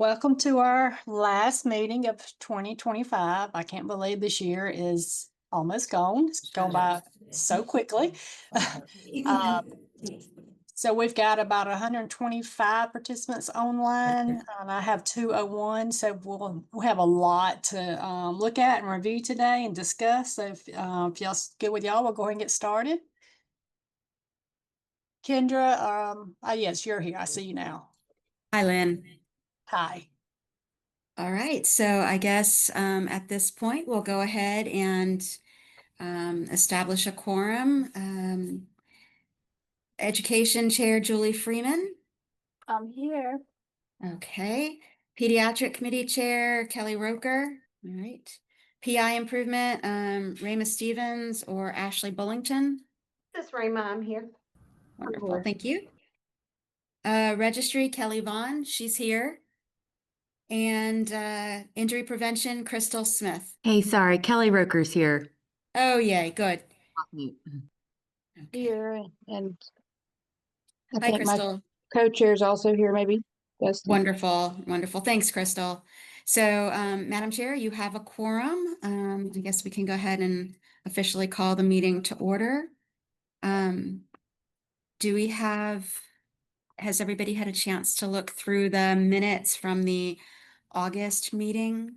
Welcome to our last meeting of 2025. I can't believe this year is almost gone. It's gone by so quickly. So we've got about 125 participants online, and I have 201. So we'll have a lot to look at and review today and discuss. So if y'all's good with y'all, we'll go ahead and get started. Kendra, yes, you're here. I see you now. Hi, Lynn. Hi. All right, so I guess at this point, we'll go ahead and establish a quorum. Education Chair Julie Freeman. I'm here. Okay. Pediatric Committee Chair Kelly Roker. All right. PI Improvement, Rama Stevens or Ashley Bullington. This is Rama, I'm here. Wonderful, thank you. Registry Kelly Vaughn, she's here. And Injury Prevention, Crystal Smith. Hey, sorry, Kelly Roker's here. Oh, yay, good. Okay. Here, and I Hi, think Crystal. my co-chair is also here, maybe. Yes. Wonderful, wonderful. Thanks, Crystal. So, Madam Chair, you have a quorum. I guess we can go ahead and officially call the meeting to order. Has everybody had a chance to look through the minutes from the August meeting?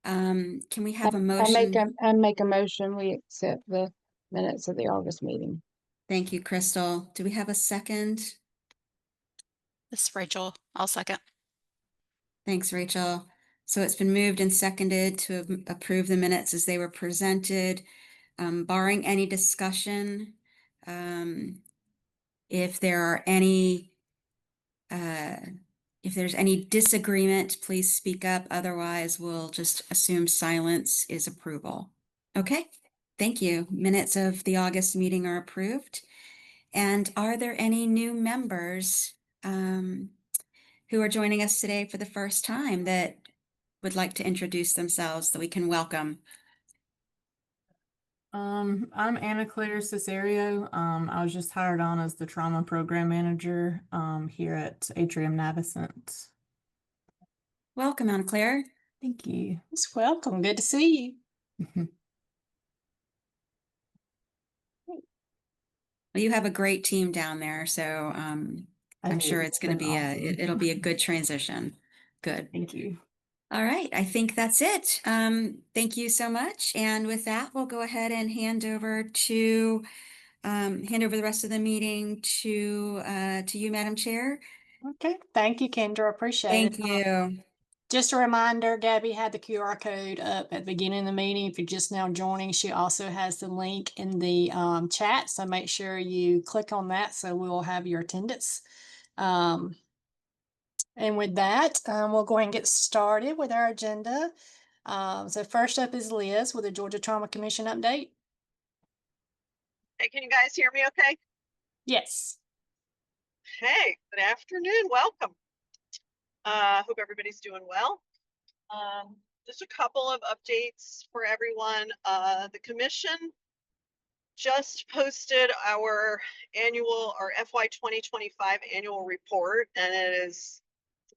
Can we have a motion? I make a motion, we accept the minutes of the August meeting. Thank you, Crystal. Do we have a second? This is Rachel. I'll second. Thanks, Rachel. So it's been moved and seconded to approve the minutes as they were presented, barring any discussion. If there's any disagreement, please speak up. Otherwise, we'll just assume silence is approval. Okay, thank you. Minutes of the August meeting are approved. And are there any new members who are joining us today for the first time that would like to introduce themselves so we can welcome? I'm Anna Claire Cesario. I was just hired on as the trauma program manager here at Atrium Navicent. Welcome, Anna Claire. Thank you. Yes, welcome. Good to see you. Well, you have a great team down there, so I'm sure it's going to be it'll be a good transition. Good. Thank you. All right, I think that's it. Thank you so much. And with that, we'll go ahead and hand over the rest of the meeting to you, Madam Chair. Okay, thank you, Kendra. Appreciate it. Thank you. Just a reminder, Gabby had the QR code up at the beginning of the meeting. If you're just now joining, she also has the link in the chat. So make sure you click on that so we'll have your attendance. And with that, we'll go ahead and get started with our agenda. So first up is Liz with the Georgia Trauma Commission update. Hey, can you guys hear me okay? Yes. Hey, good afternoon. Welcome. Hope everybody's doing well. Just a couple of updates for everyone. The commission just posted our FY 2025 annual report, and it is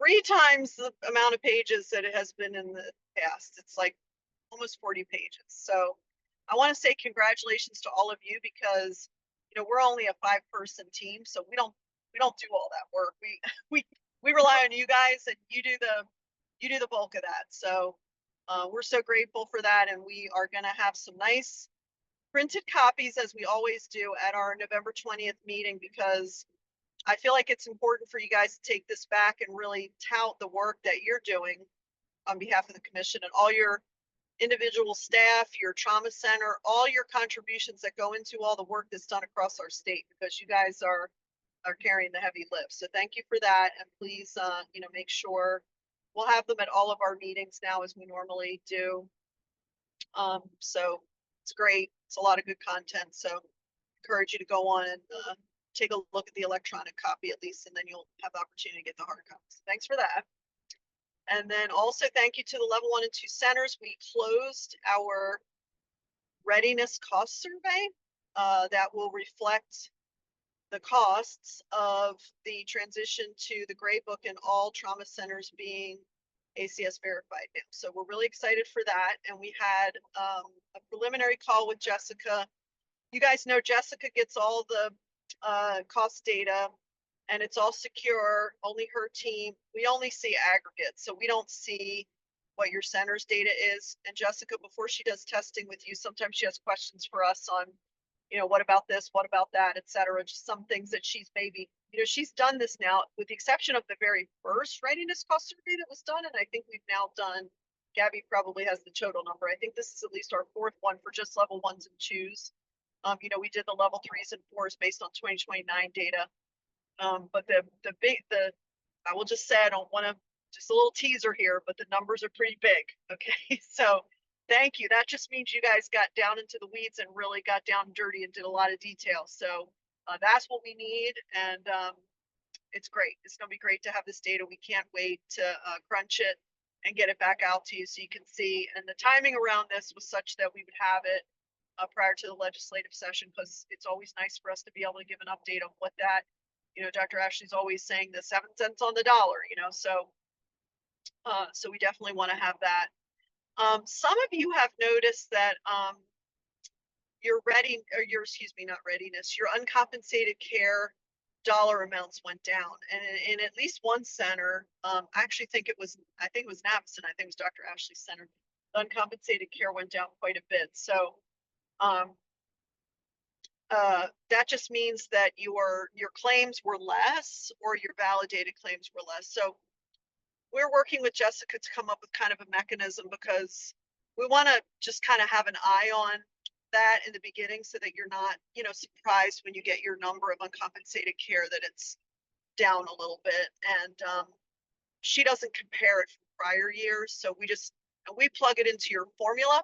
3 times the amount of pages that it has been in the past. It's like almost 40 pages. So I want to say congratulations to all of you, because we're only a 5-person team, so we don't do all that work. We rely on you guys, and you do the bulk of that. So we're so grateful for that, and we are going to have some nice printed copies, as we always do, at our November 20th meeting, because I feel like it's important for you guys to take this back and really tout the work that you're doing on behalf of the commission and all your individual staff, your trauma center, all your contributions that go into all the work that's done across our state, because you guys are carrying the heavy lift. So thank you for that. And please, make sure we'll have them at all of our meetings now, as we normally do. So it's great. It's a lot of good content. So encourage you to go on and take a look at the electronic copy at least, and then you'll have the opportunity to get the hard copies. Thanks for that. And then also thank you to the level 1 and 2 centers. We closed our readiness cost survey that will reflect the costs of the transition to the Gray Book and all trauma centers being ACS verified now. So we're really excited for that. And we had a preliminary call with Jessica. You guys know Jessica gets all the cost data and it's all secure, only her team. We only see aggregates, so we don't see what your center's data is. And Jessica, before she does testing with you, sometimes she has questions for us on, you know, what about this, what about that, et cetera. Just some things that she's maybe, you know, she's done this now with the exception of the very first readiness cost survey that was done. And I think we've now done, Gabby probably has the total number. I think this is at least our fourth one for just level 1s and 2s. You know, we did the level 3s and 4s based on 2029 data. But I will just say, I don't want to, just a little teaser here, but the numbers are pretty big. Okay. So thank you. That just means you guys got down into the weeds and really got down dirty and did a lot of detail. So that's what we need. And it's great. It's going to be great to have this data. We can't wait to crunch it and get it back out to you so you can see. And the timing around this was such that we would have it prior to the legislative session, because it's always nice for us to be able to give an update on what that, you know, Dr. Ashley's always saying the 7 cents on the dollar, you know, so we definitely want to have that. Some of you have noticed that your not readiness, your uncompensated care dollar amounts went down. And in at least one center, I actually think it was Navison, I think it was Dr. Ashley's center, the uncompensated care went down quite a bit. So that just means that your claims were less or your validated claims were less. So we're working with Jessica to come up with kind of a mechanism, because we want to just kind of have an eye on that in the beginning so that you're not, you know, surprised when you get your number of uncompensated care that it's down a little bit. And she doesn't compare it from prior years. So we plug it into your formula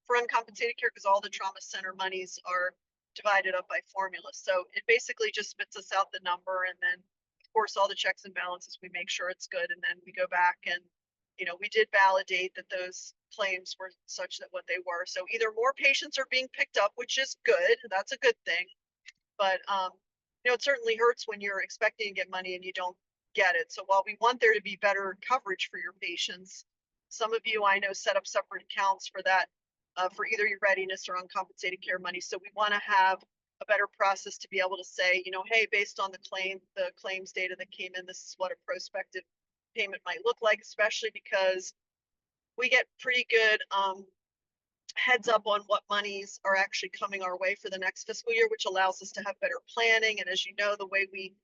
for uncompensated care, because all the trauma center monies are divided up by formula. So it basically just spits us out the number, and then of course all the checks and balances, we make sure it's good, and then we go back and, you know, we did validate that those claims were such that what they were. So either more patients are being picked up, which is good, that's a good thing, but you know, it certainly hurts when you're expecting to get money and you don't get it. So while we want there to be better coverage for your patients, some of you I know set up separate accounts for that, for either your readiness or uncompensated care money. So we want to have a better process to be able to say, you know, hey, based on the claims data that came in, this is what a prospective payment might look like, especially because we get pretty good heads up on what monies are actually coming our way for the next fiscal year, which allows us to have better planning. And as you know, the way we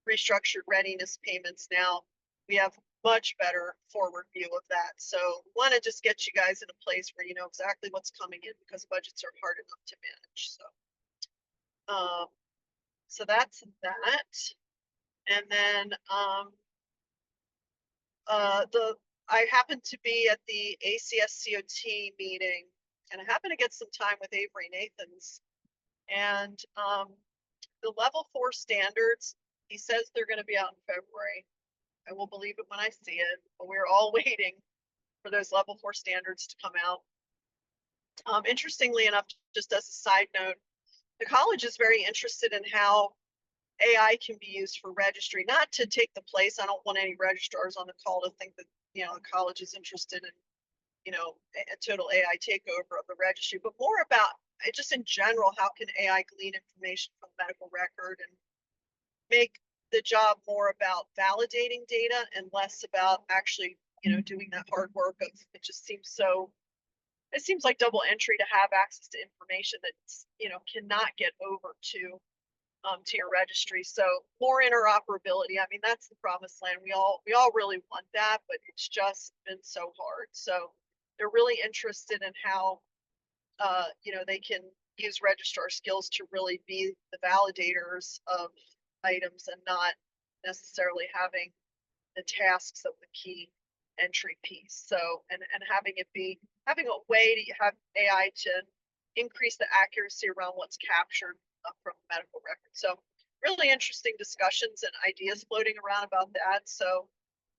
restructured readiness payments now, we have much better forward view of that. So want to just get you guys in a place where you know exactly what's coming in, because budgets are hard enough to manage. So that's that. And then I happened to be at the ACS COT meeting, and I happened to get some time with Avery Nathans. And the level 4 standards, he says they're going to be out in February. I will believe it when I see it, but we're all waiting for those level 4 standards to come out. Interestingly enough, just as a side note, the college is very interested in how AI can be used for registry, not to take the place. I don't want any registrars on the call to think that, you know, the college is interested in, you know, a total AI takeover of the registry, but more about just in general, how can AI glean information from the medical record and make the job more about validating data and less about actually, you know, doing that hard work of, it just seems so, it seems like double entry to have access to information that, you know, cannot get over to your registry. So more interoperability. I mean, that's the promised land. We all really want that, but it's just been so hard. So they're really interested in how, you know, they can use registrar skills to really be the validators of items and not necessarily having the tasks of the key entry piece. So, and having a way to have AI to increase the accuracy around what's captured from the medical record. So really interesting discussions and ideas floating around about that. So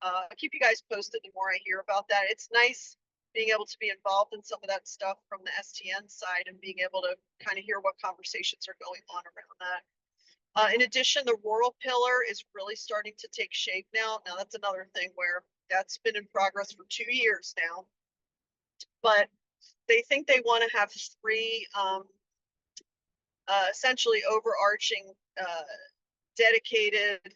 I'll keep you guys posted the more I hear about that. It's nice being able to be involved in some of that stuff from the STN side and being able to kind of hear what conversations are going on around that. In addition, the rural pillar is really starting to take shape now. Now that's another thing where that's been in progress for 2 years now. But they think they want to have three essentially overarching dedicated,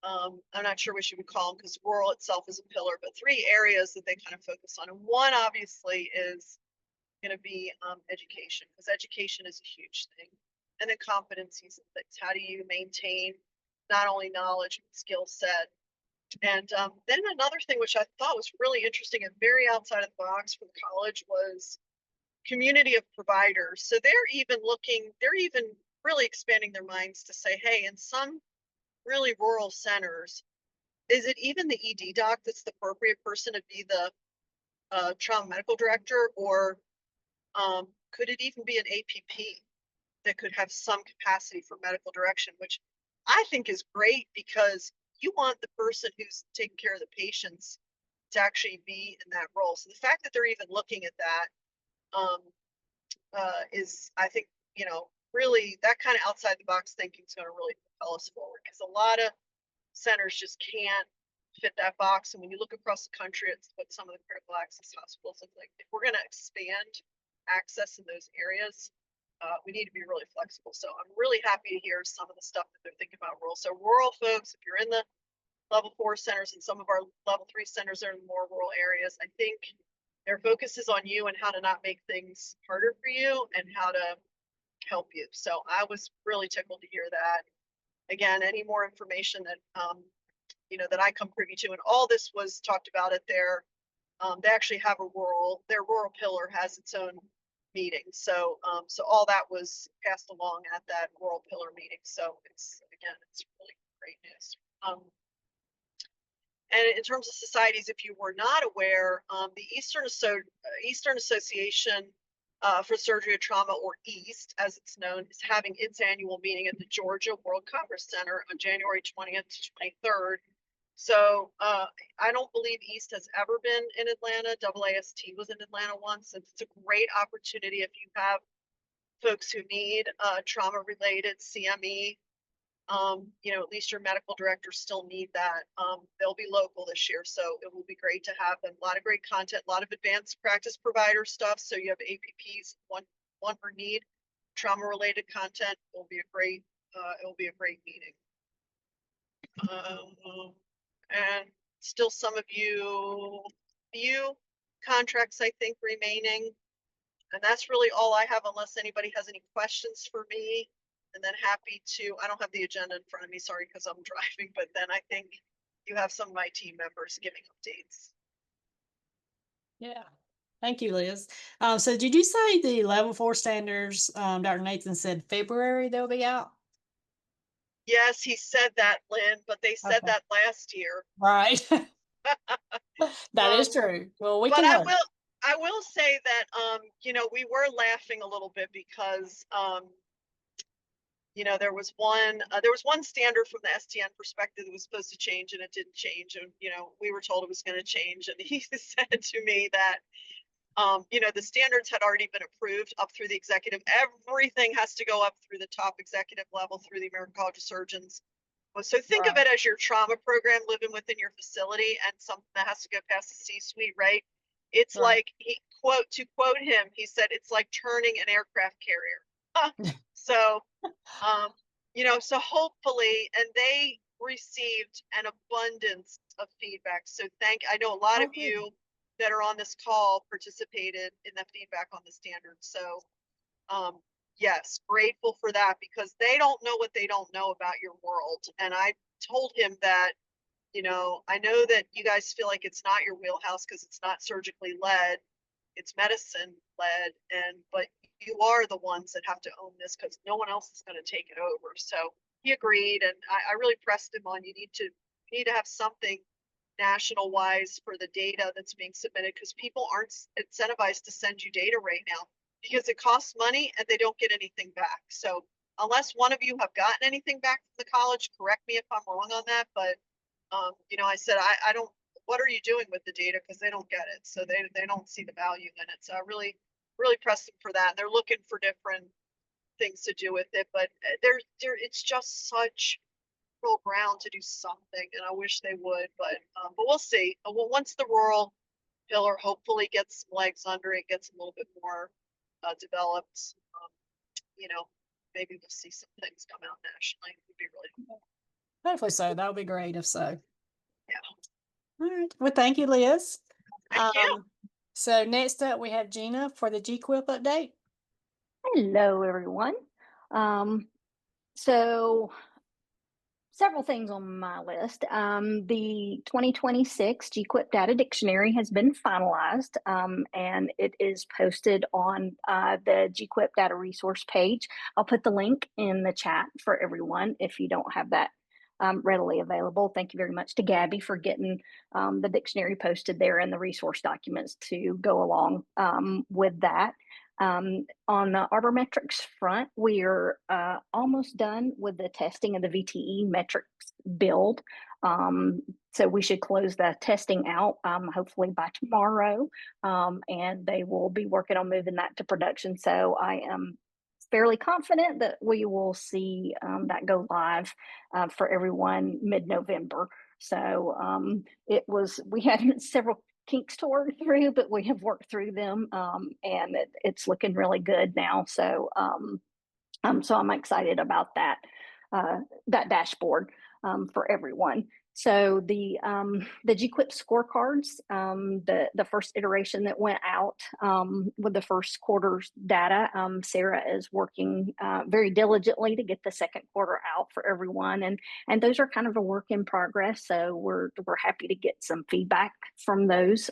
I'm not sure what you would call them because rural itself is a pillar, but three areas that they kind of focus on. And one obviously is going to be education, because education is a huge thing. And then competencies and things. How do you maintain not only knowledge, but skill set? And then another thing which I thought was really interesting and very outside of the box for the college was community of providers. So they're even really expanding their minds to say, hey, in some really rural centers, is it even the ED doc that's the appropriate person to be the trauma medical director, or could it even be an APP that could have some capacity for medical direction, which I think is great because you want the person who's taking care of the patients to actually be in that role. So the fact that they're even looking at that is, I think, really that kind of outside the box thinking is going to really propel us forward, because a lot of centers just can't fit that box. And when you look across the country, it's what some of the critical access hospitals look like. If we're going to expand access in those areas, we need to be really flexible. So I'm really happy to hear some of the stuff that they're thinking about rural. So rural folks, if you're in the level 4 centers and some of our level 3 centers are in more rural areas, I think their focus is on you and how to not make things harder for you and how to help you. So I was really tickled to hear that. Again, any more information that that I come privy to, and all this was talked about at their they actually have their rural pillar has its own meeting. So so all that was passed along at that rural pillar meeting. So it's really great news. And in terms of societies, if you were not aware, the Eastern Association for Surgery and Trauma, or EAST as it's known, is having its annual meeting at the Georgia World Congress Center on January 20th to 23rd. So I don't believe EAST has ever been in Atlanta. AAST was in Atlanta once. And it's a great opportunity if you have folks who need trauma-related CME. At least your medical directors still need that. They'll be local this year, so it will be great to have them. A lot of great content, a lot of advanced practice provider stuff. So you have APPs, want or need trauma-related content. It will be a great meeting. And still some of few contracts, I think, remaining. And that's really all I have, unless anybody has any questions for me. And then happy to, I don't have the agenda in front of me, sorry, because I'm driving, but then I think you have some of my team members giving updates. Yeah. Thank you, Liz. So did you say the level 4 standards, Dr. Nathan said February they'll be out? Yes, he said that, Lynn, but they said Okay. that last year. Right. That is true. Well, we But can I wait. will say that we were laughing a little bit because there was one standard from the STN perspective that was supposed to change, and it didn't change. And we were told it was going to change, and he said to me that the standards had already been approved up through the executive. Everything has to go up through the top executive level through the American College of Surgeons. So think of Right. it as your trauma program living within your facility, and something that has to go past the C-suite, right? It's Right. like to quote him, he said, it's like turning an aircraft carrier. So, so hopefully, and they received an abundance of feedback. So I know a lot Oh, of good. you that are on this call participated in the feedback on the standards. So, yes, grateful for that, because they don't know what they don't know about your world. And I told him that, I know that you guys feel like it's not your wheelhouse because it's not surgically led, it's medicine led, but you are the ones that have to own this because no one else is going to take it over. So he agreed, and I really pressed him on, you need to have something national wise for the data that's being submitted, because people aren't incentivized to send you data right now because it costs money and they don't get anything back. So unless one of you have gotten anything back from the college, correct me if I'm wrong on that, but I said, I don't, what are you doing with the data? Because they don't get it. So they don't see the value in it. So I really, really pressed them for that. And they're looking for different things to do with it, but it's just such real ground to do something, and I wish they would, but we'll see. Well, once the rural pillar hopefully gets some legs under it, gets a little bit more developed, you know, maybe we'll see some things come out nationally. It would be really cool. Hopefully so. That would be great if so. Yeah. All right. Well, thank you, Liz. Thank you. So next up, we have Gina for the GQuIP update. Hello, everyone. So several things on my list. The 2026 GQuIP Data Dictionary has been finalized, and it is posted on the GQuIP Data Resource page. I'll put the link in the chat for everyone if you don't have that readily available. Thank you very much to Gabby for getting the dictionary posted there and the resource documents to go along with that. On the Arbormetrics front, we are almost done with the testing of the VTE metrics build. So we should close the testing out hopefully by tomorrow, and they will be working on moving that to production. So I am fairly confident that we will see that go live for everyone mid-November. So we had several kinks to work through, but we have worked through them, and it's looking really good now. So so I'm excited about that dashboard for everyone. So the GQuIP scorecards, the first iteration that went out with the first quarter's data, Sarah is working very diligently to get the second quarter out for everyone, and those are kind of a work in progress. So we're happy to get some feedback from those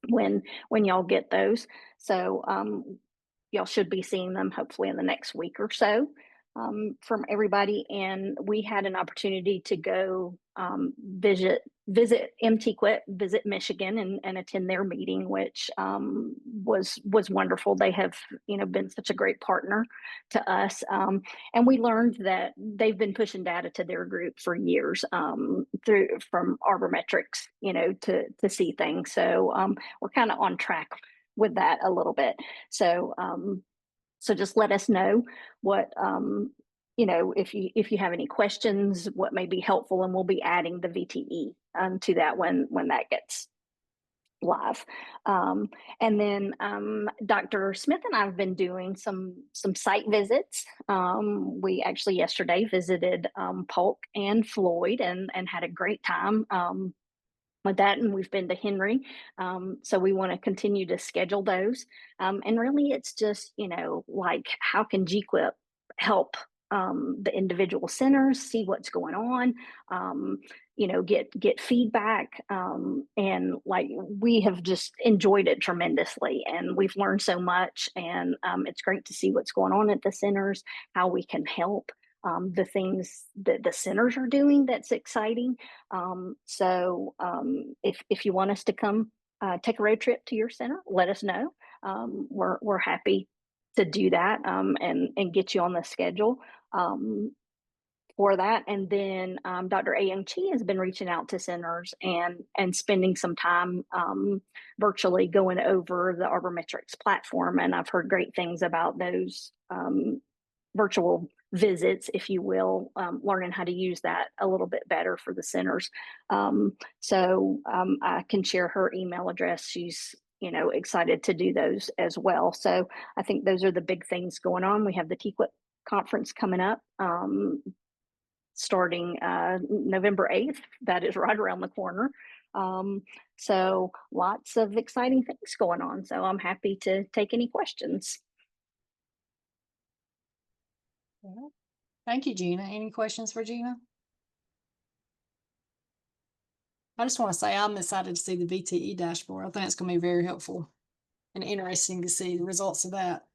when y'all get those. So y'all should be seeing them hopefully in the next week or so from everybody. And we had an opportunity to go visit MTQuIP, visit Michigan, and attend their meeting, which was wonderful. They have been such a great partner to us, and we learned that they've been pushing data to their group for years from Arbormetrics, to see things. So we're kind of on track with that a little bit. So so just let us know what if you have any questions, what may be helpful, and we'll be adding the VTE to that when that gets live. And then Dr. Smith and I have been doing some site visits. We actually yesterday visited Polk and Floyd and had a great time with that, and we've been to Henry, so we want to continue to schedule those, and really it's just like, how can GQuIP help the individual centers see what's going on, get feedback, and like, we have just enjoyed it tremendously, and we've learned so much, and it's great to see what's going on at the centers, how we can help the things that the centers are doing that's exciting. So if you want us to come take a road trip to your center, let us know. We're happy to do that and get you on the schedule for that. And then Dr. A.M. Chi has been reaching out to centers and spending some time virtually going over the Arbormetrics platform. And I've heard great things about those virtual visits, if you will, learning how to use that a little bit better for the centers. So I can share her email address. She's excited to do those as well. So I think those are the big things going on. We have the TQuIP conference coming up starting November 8th. That is right around the corner. So lots of exciting things going on. So I'm happy to take any questions. Thank you, Gina. Any questions for Gina? I just want to say I'm excited to see the VTE dashboard. I think it's going to be very helpful and interesting to see the results of that.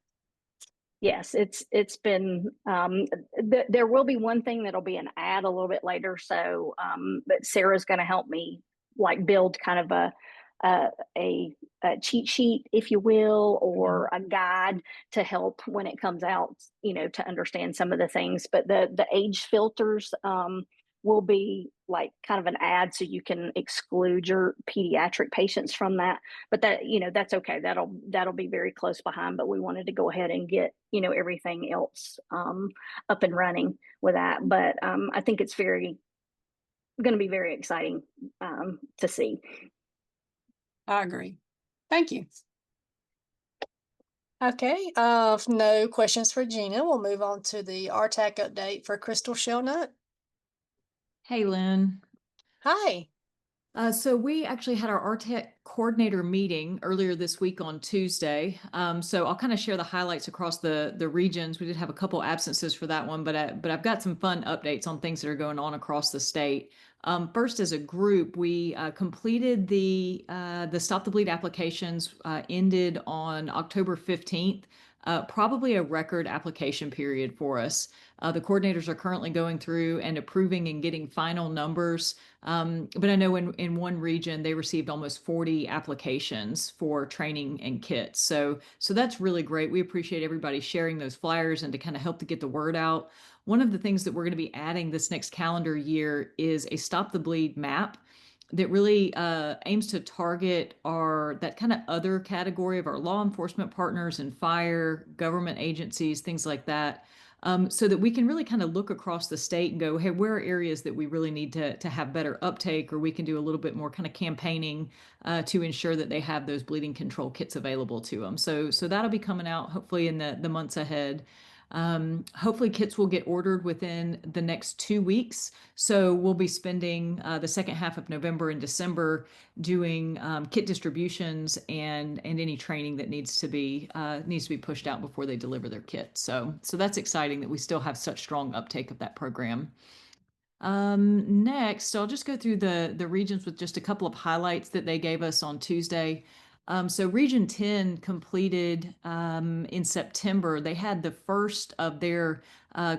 Yes, it's been there will be one thing that'll be an ad a little bit later. So but Sarah's going to help me like build kind of a cheat sheet, if you will, or a guide to help when it comes out, to understand some of the things. But the age filters, will be like kind of an ad so you can exclude your pediatric patients from that. But that, that's okay. That'll be very close behind, but we wanted to go ahead and get, everything else up and running with that. But I think it's going to be very exciting to see. I agree. Thank you. Okay, if no questions for Gina, we'll move on to the RTAC update for Crystal Shellnut. Hey, Lynn. Hi. So we actually had our RTEC coordinator meeting earlier this week on Tuesday. So I'll kind of share the highlights across the regions. We did have a couple absences for that one, but I've got some fun updates on things that are going on across the state. First, as a group, we completed the Stop the Bleed applications, ended on October 15th. Probably a record application period for us. The coordinators are currently going through and approving and getting final numbers. But I know in one region, they received almost 40 applications for training and kits. So that's really great. We appreciate everybody sharing those flyers and to kind of help to get the word out. One of the things that we're going to be adding this next calendar year is a Stop the Bleed map that really aims to target that kind of other category of our law enforcement partners and fire, government agencies, things like that. So that we can really kind of look across the state and go, hey, where are areas that we really need to have better uptake, or we can do a little bit more kind of campaigning to ensure that they have those bleeding control kits available to them. So that'll be coming out hopefully in the months ahead. Hopefully kits will get ordered within the next 2 weeks. So we'll be spending the second half of November and December doing kit distributions and any training that needs to be pushed out before they deliver their kit. So that's exciting that we still have such strong uptake of that program. Next, I'll just go through the regions with just a couple of highlights that they gave us on Tuesday. So Region 10 completed in September. They had the first of their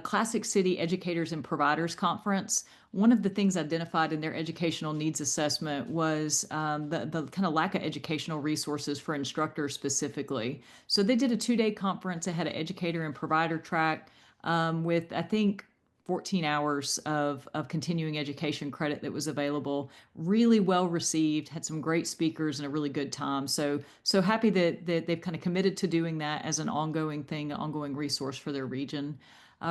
Classic City Educators and Providers Conference. One of the things identified in their educational needs assessment was the kind of lack of educational resources for instructors specifically. So they did a 2-day conference. They had an educator and provider track with, I think, 14 hours of continuing education credit that was available. Really well received, had some great speakers and a really good time. So happy that they've kind of committed to doing that as an ongoing thing, an ongoing resource for their region.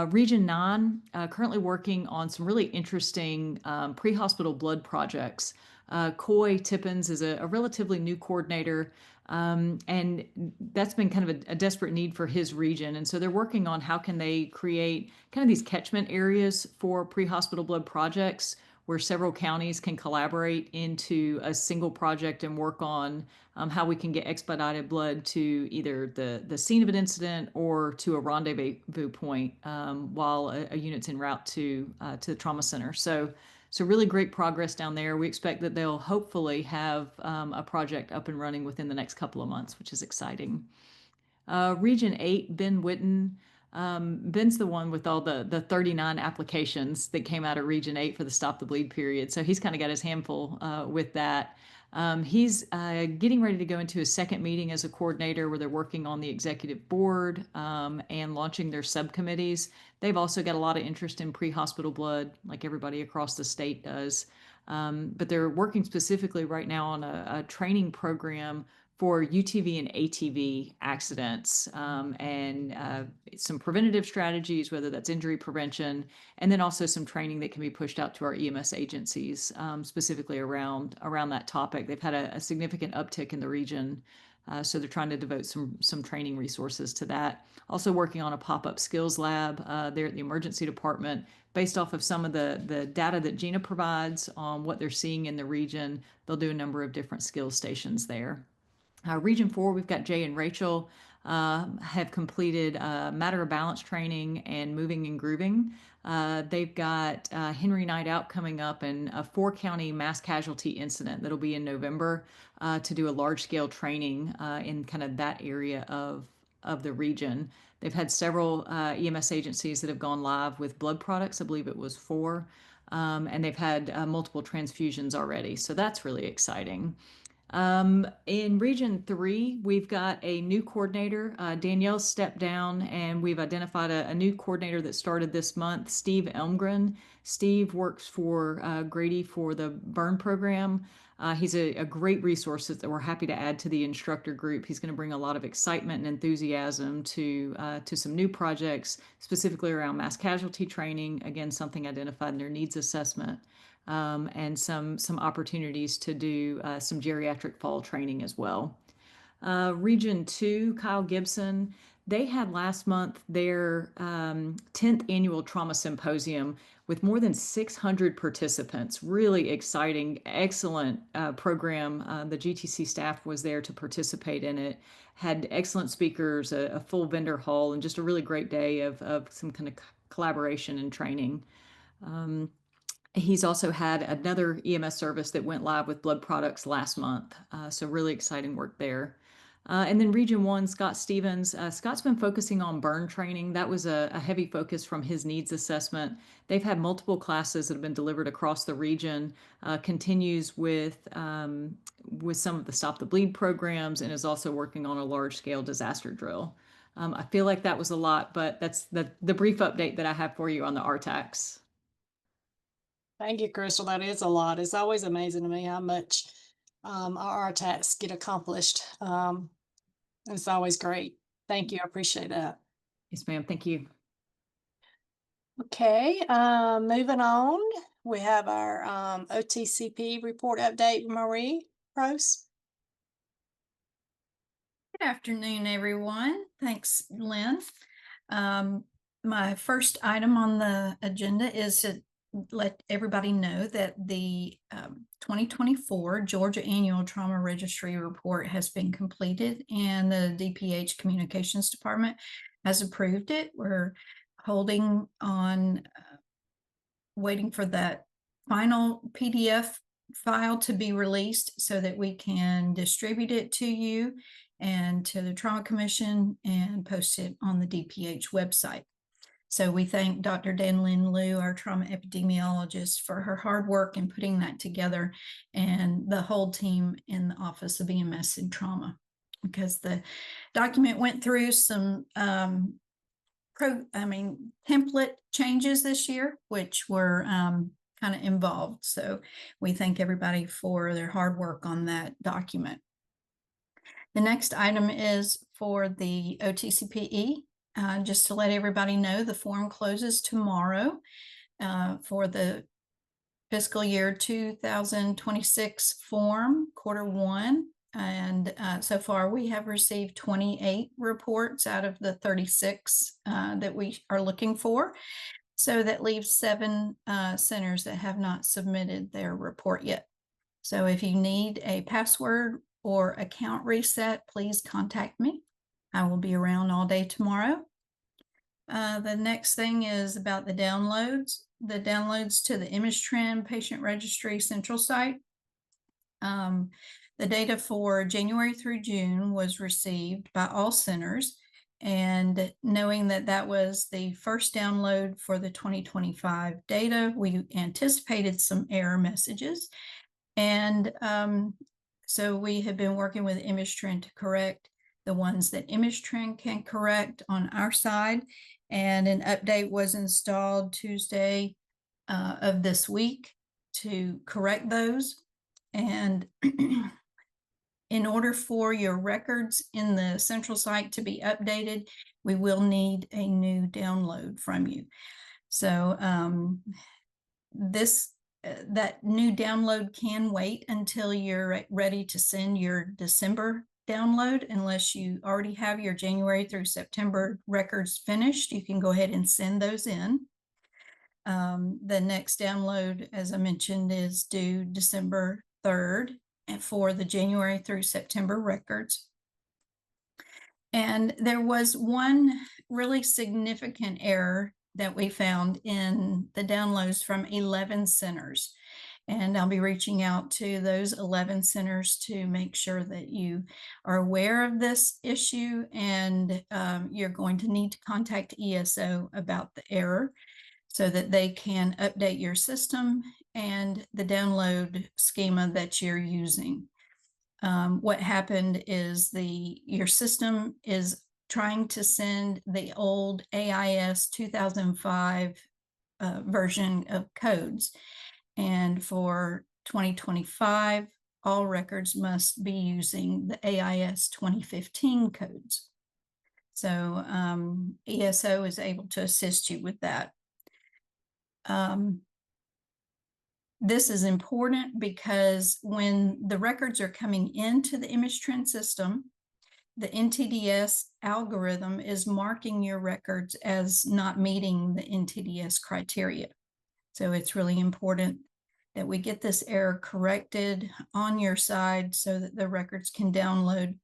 Region 9, currently working on some really interesting pre-hospital blood projects. Coy Tippins is a relatively new coordinator, and that's been kind of a desperate need for his region. And so they're working on how can they create kind of these catchment areas for pre-hospital blood projects where several counties can collaborate into a single project and work on how we can get expedited blood to either the scene of an incident or to a rendezvous point while a unit's en route to the trauma center. So really great progress down there. We expect that they'll hopefully have a project up and running within the next couple of months, which is exciting. Region 8, Ben Witten. Ben's the one with all the 39 applications that came out of Region 8 for the Stop the Bleed period. So he's kind of got his handful with that. He's getting ready to go into his second meeting as a coordinator where they're working on the executive board and launching their subcommittees. They've also got a lot of interest in pre-hospital blood, like everybody across the state does. But they're working specifically right now on a training program for UTV and ATV accidents and some preventative strategies, whether that's injury prevention, and then also some training that can be pushed out to our EMS agencies specifically around that topic. They've had a significant uptick in the region, so they're trying to devote some training resources to that. Also working on a pop-up skills lab there at the emergency department based off of some of the data that Gina provides on what they're seeing in the region. They'll do a number of different skills stations there. Region 4, we've got Jay and Rachel have completed matter of balance training and moving and grooving. They've got Henry Night Out coming up and a 4-county mass casualty incident that'll be in November to do a large-scale training in kind of that area of the region. They've had several EMS agencies that have gone live with blood products. I believe it was 4. And they've had multiple transfusions already. So that's really exciting. In Region 3, we've got a new coordinator. Danielle stepped down, and we've identified a new coordinator that started this month, Steve Elmgren. Steve works for Grady for the Burn program. He's a great resource that we're happy to add to the instructor group. He's going to bring a lot of excitement and enthusiasm to some new projects, specifically around mass casualty training. Again, something identified in their needs assessment. And some opportunities to do some geriatric fall training as well. Region 2, Kyle Gibson, they had last month their 10th annual trauma symposium with more than 600 participants. Really exciting, excellent program. The GTC staff was there to participate in it, had excellent speakers, a full vendor hall, and just a really great day of some kind of collaboration and training. He's also had another EMS service that went live with blood products last month. So really exciting work there. And then Region 1, Scott Stevens. Scott's been focusing on burn training. That was a heavy focus from his needs assessment. They've had multiple classes that have been delivered across the region, continues with some of the Stop the Bleed programs, and is also working on a large-scale disaster drill. I feel like that was a lot, but that's the brief update that I have for you on the RTACs. Thank you, Crystal. That is a lot. It's always amazing to me how much our tasks get accomplished. It's always great. Thank you. I appreciate that. Yes, ma'am. Thank you. Okay, moving on. We have our OTCP report update, Marie Prose. Good afternoon, everyone. Thanks, Lynn. My first item on the agenda is to let everybody know that the 2024 Georgia Annual Trauma Registry Report has been completed, and the DPH Communications Department has approved it. We're holding on, waiting for that final PDF file to be released so that we can distribute it to you and to the Trauma Commission and post it on the DPH website. So we thank Dr. Danlin Liu, our trauma epidemiologist, for her hard work in putting that together, and the whole team in the Office of EMS and Trauma, because the document went through some template changes this year, which were kind of involved. So we thank everybody for their hard work on that document. The next item is for the OTCPE. Just to let everybody know, the form closes tomorrow for the fiscal year 2026 form, Q1. And so far we have received 28 reports out of the 36 that we are looking for. So that leaves 7 centers that have not submitted their report yet. So if you need a password or account reset, please contact me. I will be around all day tomorrow. The next thing is about the downloads. The downloads to the ImageTrend Patient Registry Central site. The data for January through June was received by all centers, and knowing that that was the first download for the 2025 data, we anticipated some error messages. And so we have been working with ImageTrend to correct the ones that ImageTrend can correct on our side. And an update was installed Tuesday of this week to correct those. And in order for your records in the central site to be updated, we will need a new download from you. So that new download can wait until you're ready to send your December download. Unless you already have your January through September records finished, you can go ahead and send those in. The next download, as I mentioned, is due December 3rd for the January through September records. And there was one really significant error that we found in the downloads from 11 centers. And I'll be reaching out to those 11 centers to make sure that you are aware of this issue, and you're going to need to contact ESO about the error so that they can update your system and the download schema that you're using. what happened is your system is trying to send the old AIS 2005 version of codes. And for 2025, all records must be using the AIS 2015 codes. So ESO is able to assist you with that. This is important because when the records are coming into the image trend system, the NTDS algorithm is marking your records as not meeting the NTDS criteria. So it's really important that we get this error corrected on your side so that the records can download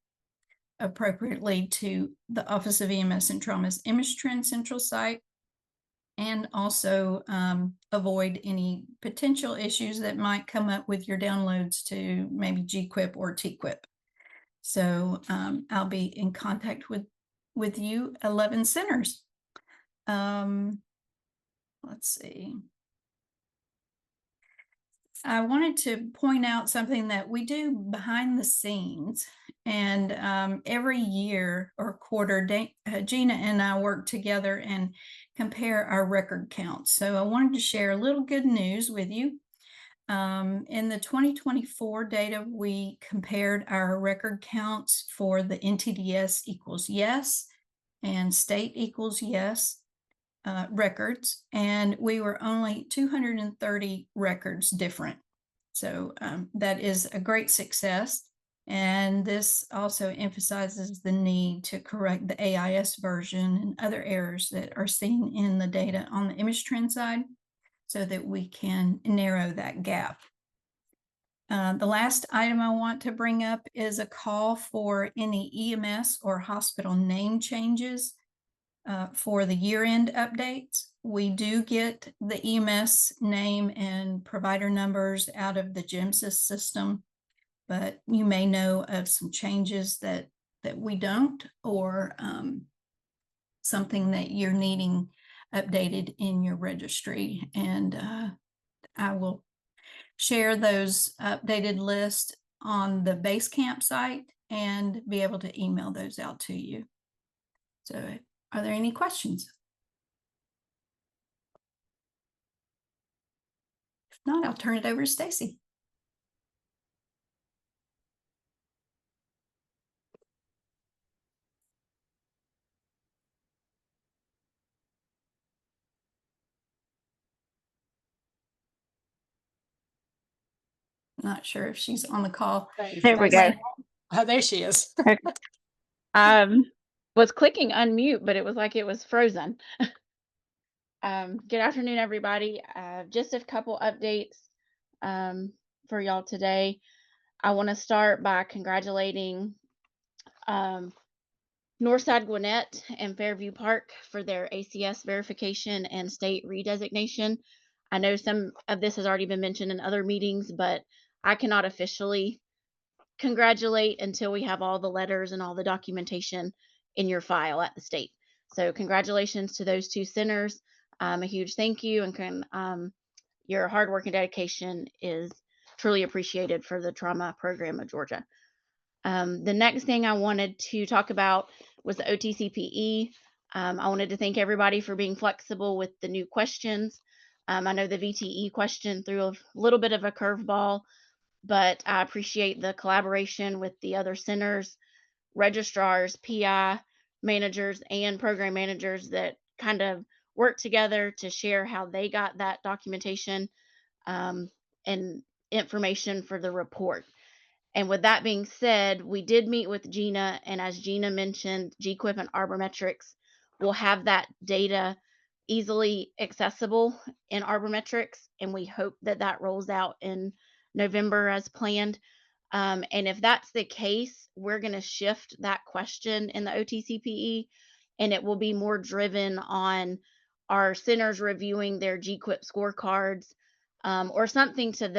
appropriately to the Office of EMS and Trauma's Image Trend Central site, and also avoid any potential issues that might come up with your downloads to maybe GQuip or TQuip. So I'll be in contact with you 11 centers. Let's see. I wanted to point out something that we do behind the scenes, and every year or quarter, Gina and I work together and compare our record counts. So I wanted to share a little good news with you. In the 2024 data, we compared our record counts for the NTDS equals yes and state equals yes records, and we were only 230 records different. So that is a great success. And this also emphasizes the need to correct the AIS version and other errors that are seen in the data on the image trend side so that we can narrow that gap. The last item I want to bring up is a call for any EMS or hospital name changes for the year-end updates. We do get the EMS name and provider numbers out of the GEMSIS system, but you may know of some changes that we don't, or something that you're needing updated in your registry. And I will share those updated lists on the Basecamp site and be able to email those out to you. So are there any questions? If not, I'll turn it over to Stacy. Not sure if she's on the call. There we go. Oh, there she is. Was clicking unmute, but it was like it was frozen. Good afternoon, everybody. Just a couple updates for y'all today. I want to start by congratulating Northside Gwinnett and Fairview Park for their ACS verification and state redesignation. I know some of this has already been mentioned in other meetings, but I cannot officially congratulate until we have all the letters and all the documentation in your file at the state. So congratulations to those two centers. A huge thank you, and your hard work and dedication is truly appreciated for the trauma program of Georgia. The next thing I wanted to talk about was the OTCPE. I wanted to thank everybody for being flexible with the new questions. I know the VTE question threw a little bit of a curveball, but I appreciate the collaboration with the other centers, registrars, PI managers, and program managers that kind of work together to share how they got that documentation and information for the report. And with that being said, we did meet with Gina, and as Gina mentioned, GQuip and Arbormetrics will have that data easily accessible in Arbormetrics, and we hope that that rolls out in November as planned. And if that's the case, we're going to shift that question in the OTCPE, and it will be more driven on our centers reviewing their GQuip scorecards, or something to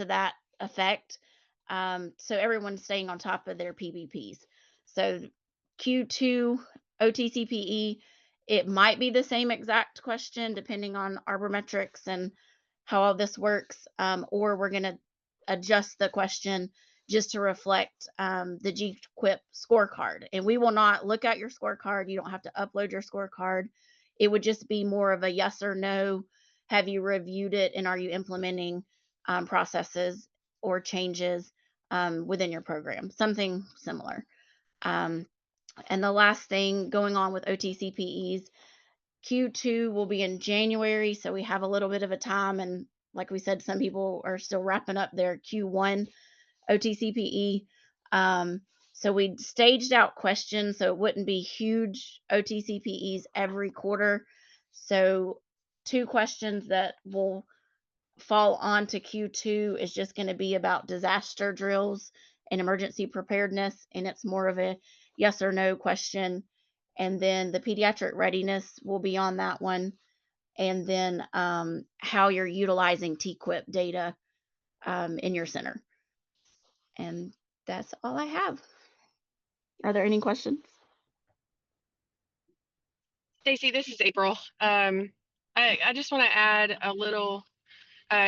that effect. So everyone's staying on top of their PBPs. So Q2 OTCPE, it might be the same exact question depending on Arbormetrics and how all this works, or we're going to adjust the question just to reflect the GQuip scorecard. And we will not look at your scorecard. You don't have to upload your scorecard. It would just be more of a yes or no. Have you reviewed it and are you implementing processes or changes within your program? Something similar. And the last thing going on with OTCPEs, Q2 will be in January, so we have a little bit of a time. And like we said, some people are still wrapping up their Q1 OTCPE. So we staged out questions so it wouldn't be huge OTCPEs every quarter. So 2 questions that will fall onto Q2 is just going to be about disaster drills and emergency preparedness, and it's more of a yes or no question. And then the pediatric readiness will be on that one. And then how you're utilizing TQuip data in your center. And that's all I have. Are there any questions? Stacy, this is April. I just want to add a little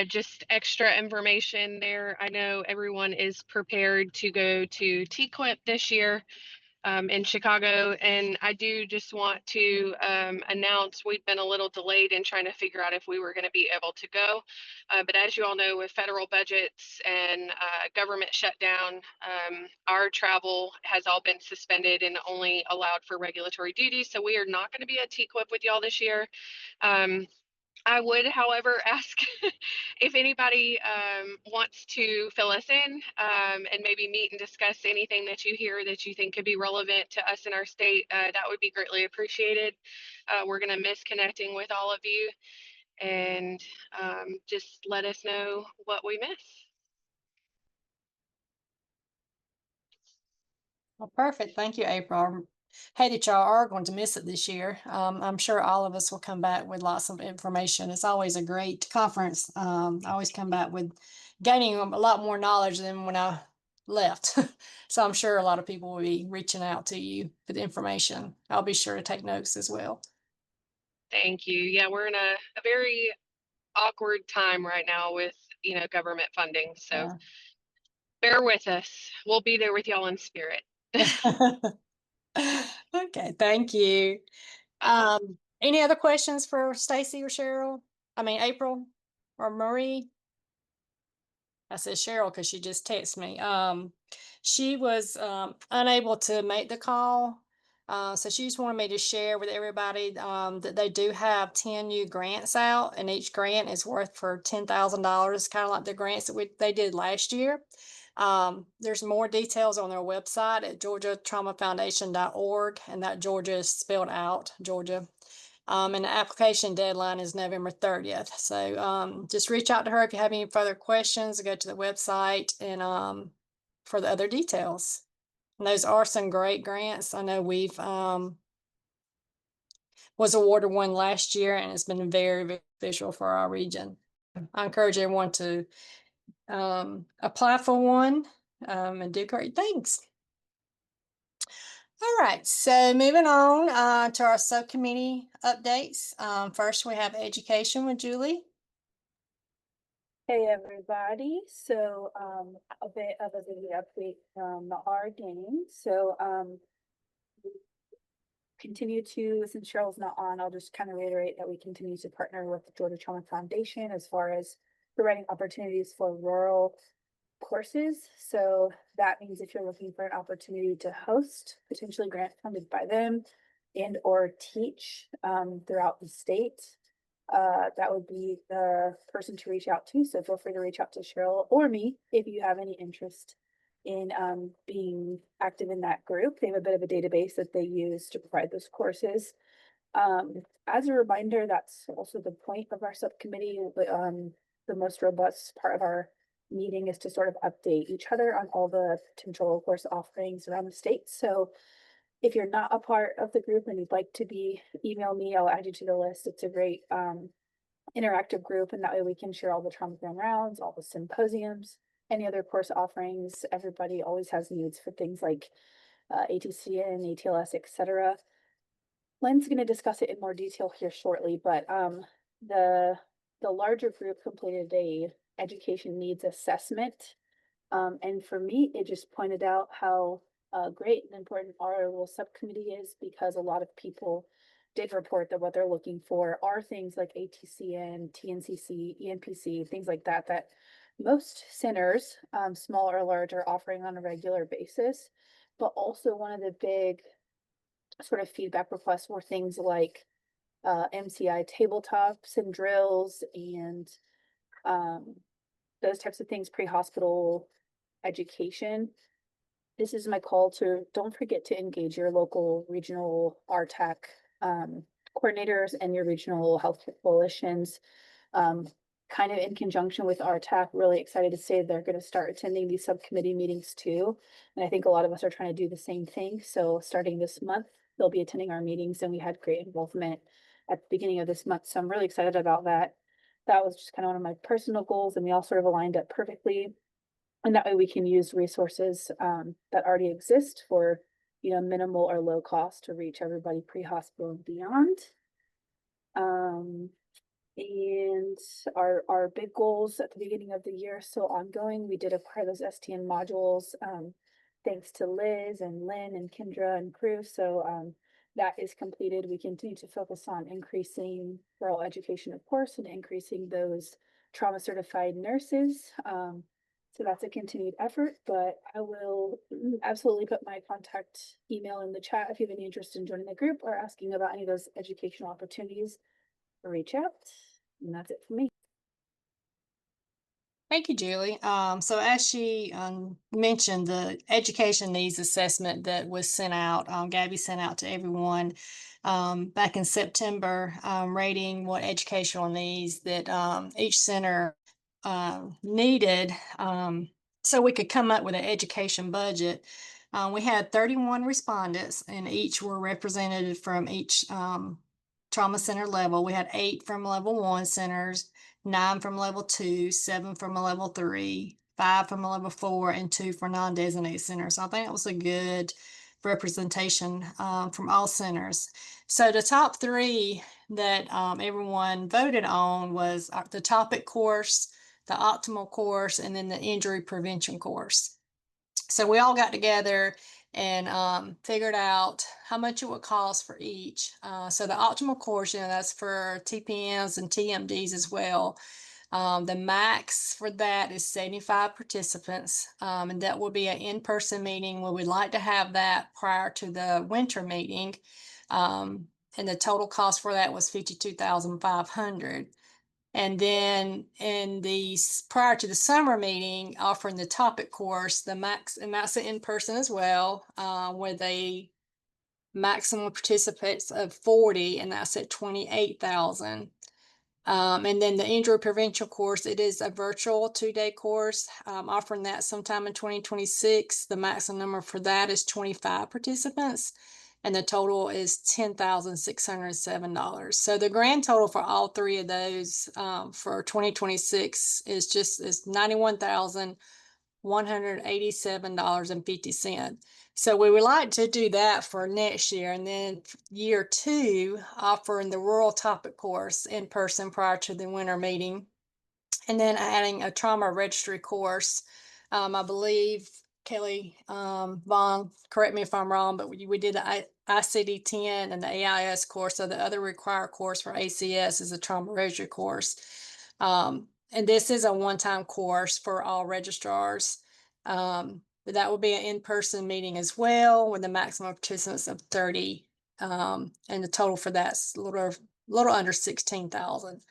just extra information there. I know everyone is prepared to go to TQuip this year in Chicago, and I do just want to announce we've been a little delayed in trying to figure out if we were going to be able to go. But as you all know, with federal budgets and government shutdown, our travel has all been suspended and only allowed for regulatory duties. So we are not going to be at TQuip with y'all this year. I would, however, ask if anybody wants to fill us in and maybe meet and discuss anything that you hear that you think could be relevant to us in our state. That would be greatly appreciated. We're going to miss connecting with all of you, and just let us know what we miss. Well, perfect. Thank you, April. Hey, that y'all are going to miss it this year. I'm sure all of us will come back with lots of information. It's always a great conference. I always come back with gaining a lot more knowledge than when I left. So I'm sure a lot of people will be reaching out to you for the information. I'll be sure to take notes as well. Thank you. Yeah, we're in a very awkward time right now with, government funding. So bear with us. We'll be there with y'all in spirit. Okay, thank you. Any other questions for Stacy or Cheryl? I mean, April or Marie? I said Cheryl because she just texted me. She was unable to make the call. So she just wanted me to share with everybody that they do have 10 new grants out, and each grant is worth for $10,000, kind of like the grants that they did last year. There's more details on their website at georgiatraumafoundation.org, and that Georgia is spelled out, Georgia. And the application deadline is November 30th. So just reach out to her if you have any further questions. Go to the website and for the other details. And those are some great grants. I know we've was awarded one last year, and it's been very, very beneficial for our region. I encourage everyone to apply for one and do great things. All right, so moving on to our subcommittee updates. First, we have education with Julie. Hey everybody, so a bit of a video update from our game. So we continue to, since Cheryl's not on, I'll just kind of reiterate that we continue to partner with the Georgia Trauma Foundation as far as providing opportunities for rural courses. So that means if you're looking for an opportunity to host, potentially grant funded by them, and or teach throughout the state, that would be the person to reach out to. So feel free to reach out to Cheryl or me if you have any interest in being active in that group. They have a bit of a database that they use to provide those courses. As a reminder, that's also the point of our subcommittee. The most robust part of our meeting is to sort of update each other on all the potential course offerings around the state. So if you're not a part of the group and you'd like to be, email me, I'll add you to the list. It's a great interactive group, and that way we can share all the trauma program rounds, all the symposiums, any other course offerings. Everybody always has needs for things like ATCN, ATLS, etc. Lynn's going to discuss it in more detail here shortly, but the larger group completed a education needs assessment. And for me, it just pointed out how great and important our little subcommittee is, because a lot of people did report that what they're looking for are things like ATCN, TNCC, ENPC, things like that, that most centers, small or large, are offering on a regular basis. But also one of the big sort of feedback requests were things like MCI tabletops and drills and those types of things, pre-hospital education. This is my call to don't forget to engage your local regional RTAC coordinators and your regional healthcare coalitions. Kind of in conjunction with RTAC, really excited to say they're going to start attending these subcommittee meetings too. And I think a lot of us are trying to do the same thing. So starting this month, they'll be attending our meetings, and we had great involvement at the beginning of this month. So I'm really excited about that. That was just kind of one of my personal goals, and we all sort of aligned up perfectly. And that way we can use resources that already exist for, minimal or low cost to reach everybody pre-hospital and beyond. And our big goals at the beginning of the year are still ongoing. We did acquire those STN modules, thanks to Liz and Lynn and Kendra and crew. So that is completed. We continue to focus on increasing rural education, of course, and increasing those trauma certified nurses. So that's a continued effort, but I will absolutely put my contact email in the chat if you have any interest in joining the group or asking about any of those educational opportunities. Reach out, and that's it for me. Thank you, Julie. So as she mentioned, the education needs assessment that was sent out, Gabby sent out to everyone back in September, rating what educational needs that each center needed, so we could come up with an education budget. We had 31 respondents, and each were represented from each trauma center level. We had 8 from level 1 centers, 9 from level 2, 7 from a level 3, 5 from a level 4, and 2 for non-designated centers. So I think it was a good representation from all centers. So the top 3 that everyone voted on was the topic course, the optimal course, and then the injury prevention course. So we all got together and figured out how much it would cost for each. So the optimal course, that's for TPMs and TMDs as well. The max for that is 75 participants, and that will be an in-person meeting. We would like to have that prior to the winter meeting, and the total cost for that was $52,500. And then prior to the summer meeting, offering the topic course, and that's in person as well, with a maximum participants of 40, and that's at 28,000. And then the injury prevention course, it is a virtual 2-day course, offering that sometime in 2026. The maximum number for that is 25 participants, and the total is $10,607. So the grand total for all 3 of those for 2026 is $91,187.50. So we would like to do that for next year, and then year 2, offering the rural topic course in person prior to the winter meeting, and then adding a trauma registry course. I believe Kelly Vaughn, correct me if I'm wrong, but we did the ICD-10 and the AIS course. So the other required course for ACS is a trauma registry course. And this is a one-time course for all registrars. But that will be an in-person meeting as well, with a maximum participants of 30. And the total for that's a little under 16,000.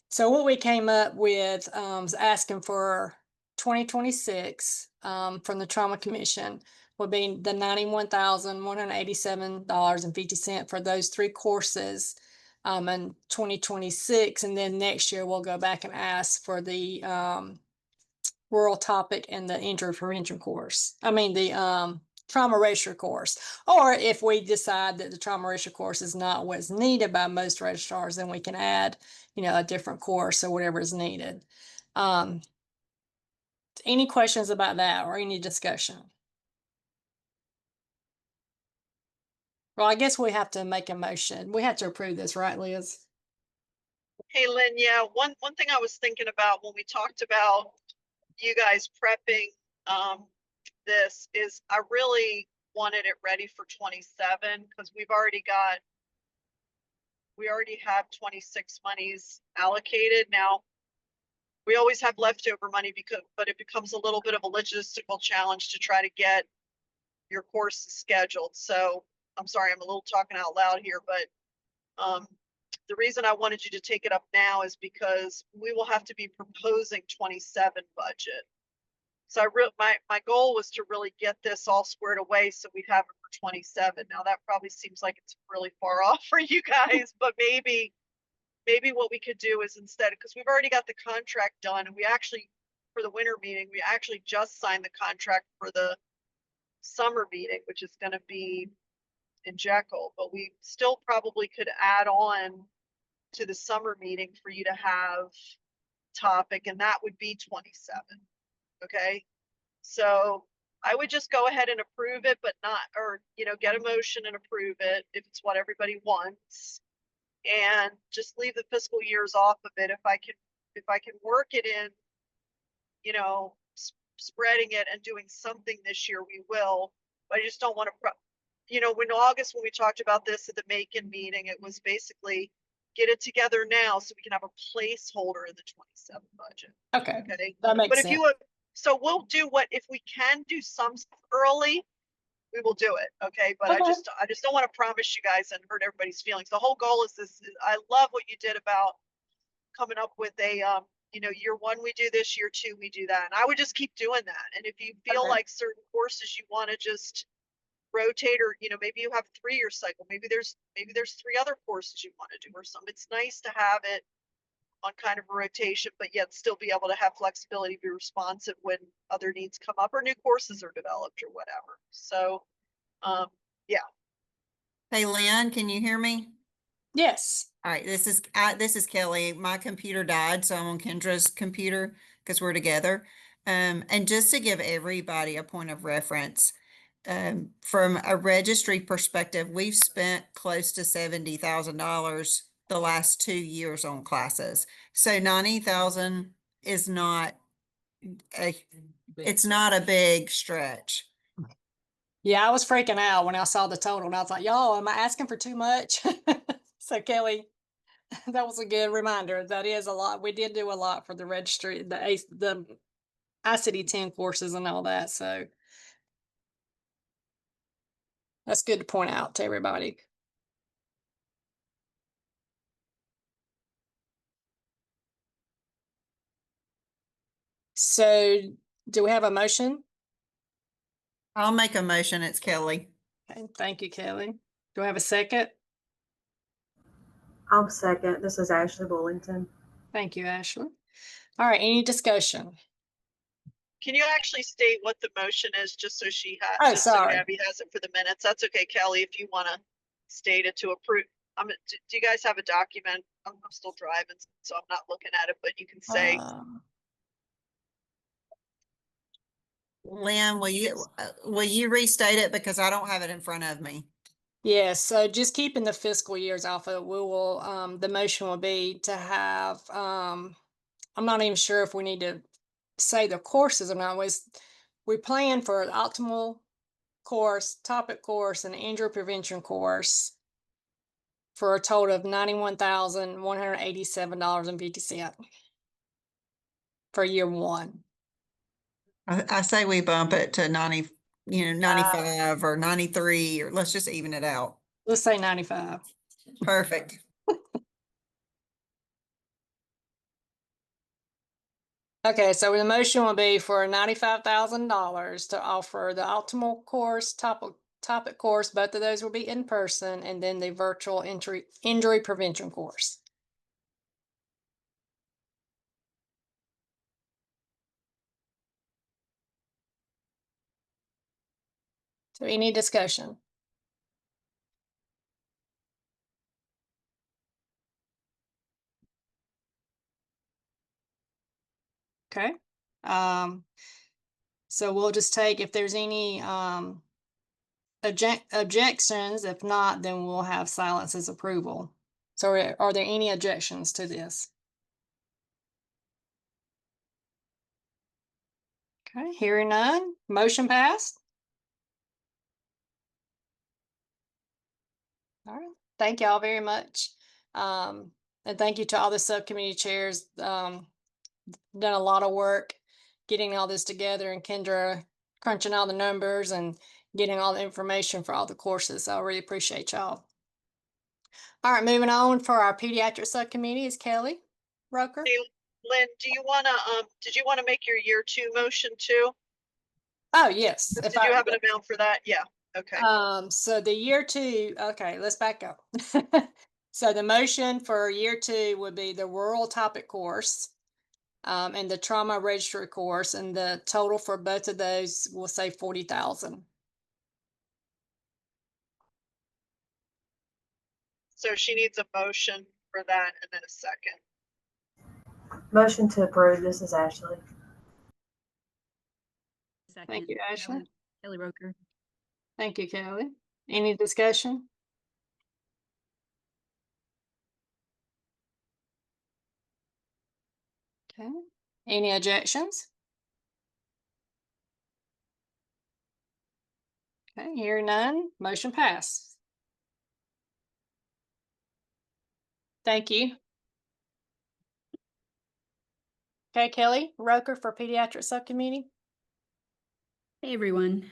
So what we came up with was asking for 2026 from the Trauma Commission would be the $91,187.50 for those 3 courses in 2026. And then next year we'll go back and ask for the rural topic and the injury prevention course. The trauma registry course. Or if we decide that the trauma registry course is not what's needed by most registrars, then we can add, a different course or whatever is needed. Any questions about that or any discussion? Well, I guess we have to make a motion. We have to approve this, right, Liz? Hey, Lynn, yeah, one thing I was thinking about when we talked about you guys prepping this is I really wanted it ready for 27 because we already have 26 monies allocated. Now, we always have leftover money but it becomes a little bit of a logistical challenge to try to get your courses scheduled. So I'm sorry, I'm a little talking out loud here, but the reason I wanted you to take it up now is because we will have to be proposing 27 budget. So my goal was to really get this all squared away so we'd have it for 27. Now that probably seems like it's really far off for you guys, but maybe what we could do is instead, because we've already got the contract done and we actually, for the winter meeting, we actually just signed the contract for the summer meeting, which is going to be in Jekyll, but we still probably could add on to the summer meeting for you to have topic, and that would be 27. Okay. So I would just go ahead and approve it, but not, or, get a motion and approve it if it's what everybody wants. And just leave the fiscal years off of it. If I can work it in, spreading it and doing something this year, we will. But I just don't want to, when August, when we talked about this at the Macon meeting, it was basically get it together now so we can have a placeholder in the 27 budget. Okay, Okay. that makes But if sense. so we'll do if we can do some stuff early, we will do it. Okay. But Okay. I just don't want to promise you guys and hurt everybody's feelings. The whole goal is this. I love what you did about coming up with a, year one, we do this, year two, we do that. And I would just keep doing that. And if you feel Okay. like certain courses you want to just rotate, or, maybe you have a 3-year cycle, maybe there's 3 other courses you want to do or something. It's nice to have it on kind of a rotation, but yet still be able to have flexibility, be responsive when other needs come up or new courses are developed or whatever. So, yeah. Hey, Lynn, can you hear me? Yes. All right, this is Kelly. My computer died, so I'm on Kendra's computer because we're together. And just to give everybody a point of reference, from a registry perspective, we've spent close to $70,000 the last 2 years on classes. So 90,000 is not it's not a big stretch. Yeah, I was freaking out when I saw the total and I was like, y'all, am I asking for too much? So Kelly, that was a good reminder. That is a lot. We did do a lot for the registry, the ICD-10 courses and all that. So that's good to point out to everybody. So do we have a motion? I'll make a motion. It's Kelly. Okay, thank you, Kelly. Do I have a second? I'll second. This is Ashley Bullington. Thank you, Ashley. All right, any discussion? Can you actually state what the motion is, just so she has, Oh, just so sorry. Gabby has it for the minutes? That's okay, Kelly, if you want to state it to approve. Do you guys have a document? I'm still driving, so I'm not looking at it, but you can say. Lynn, will you restate it because I don't have it in front of me? Yeah, so just keeping the fiscal years off of it, we will, the motion will be to have, I'm not even sure if we need to say the courses or not. We plan for an optimal course, topic course, and injury prevention course for a total of $91,187.50 for year one. I say we bump it to 90, 95 or 93, or let's just even it out. Let's say 95. Perfect. Okay, so the motion will be for $95,000 to offer the optimal course, topic course. Both of those will be in person, and then the virtual injury prevention course. So any discussion? Okay. So we'll just take, if there's any objections, if not, then we'll have silence as approval. So are there any objections to this? Okay, hearing none, motion passed. All right, thank y'all very much. And thank you to all the subcommittee chairs. Done a lot of work getting all this together, and Kendra crunching all the numbers and getting all the information for all the courses. So I really appreciate y'all. All right, moving on for our pediatric subcommittee is Kelly Roker. Lynn, did you want to make your year 2 motion too? Oh, yes. Did you have an amount for that? Yeah. Okay. So the year 2, okay, let's back up. So the motion for year 2 would be the rural topic course, and the trauma registry course, and the total for both of those will say 40,000. So she needs a motion for that and then a second. Motion to approve. This is Ashley. Thank you, Ashley. Kelly Roker. Thank you, Kelly. Any discussion? Okay. Any objections? Okay, hearing none, motion passed. Thank you. Okay, Kelly Roker for Pediatric Subcommittee. Hey, everyone.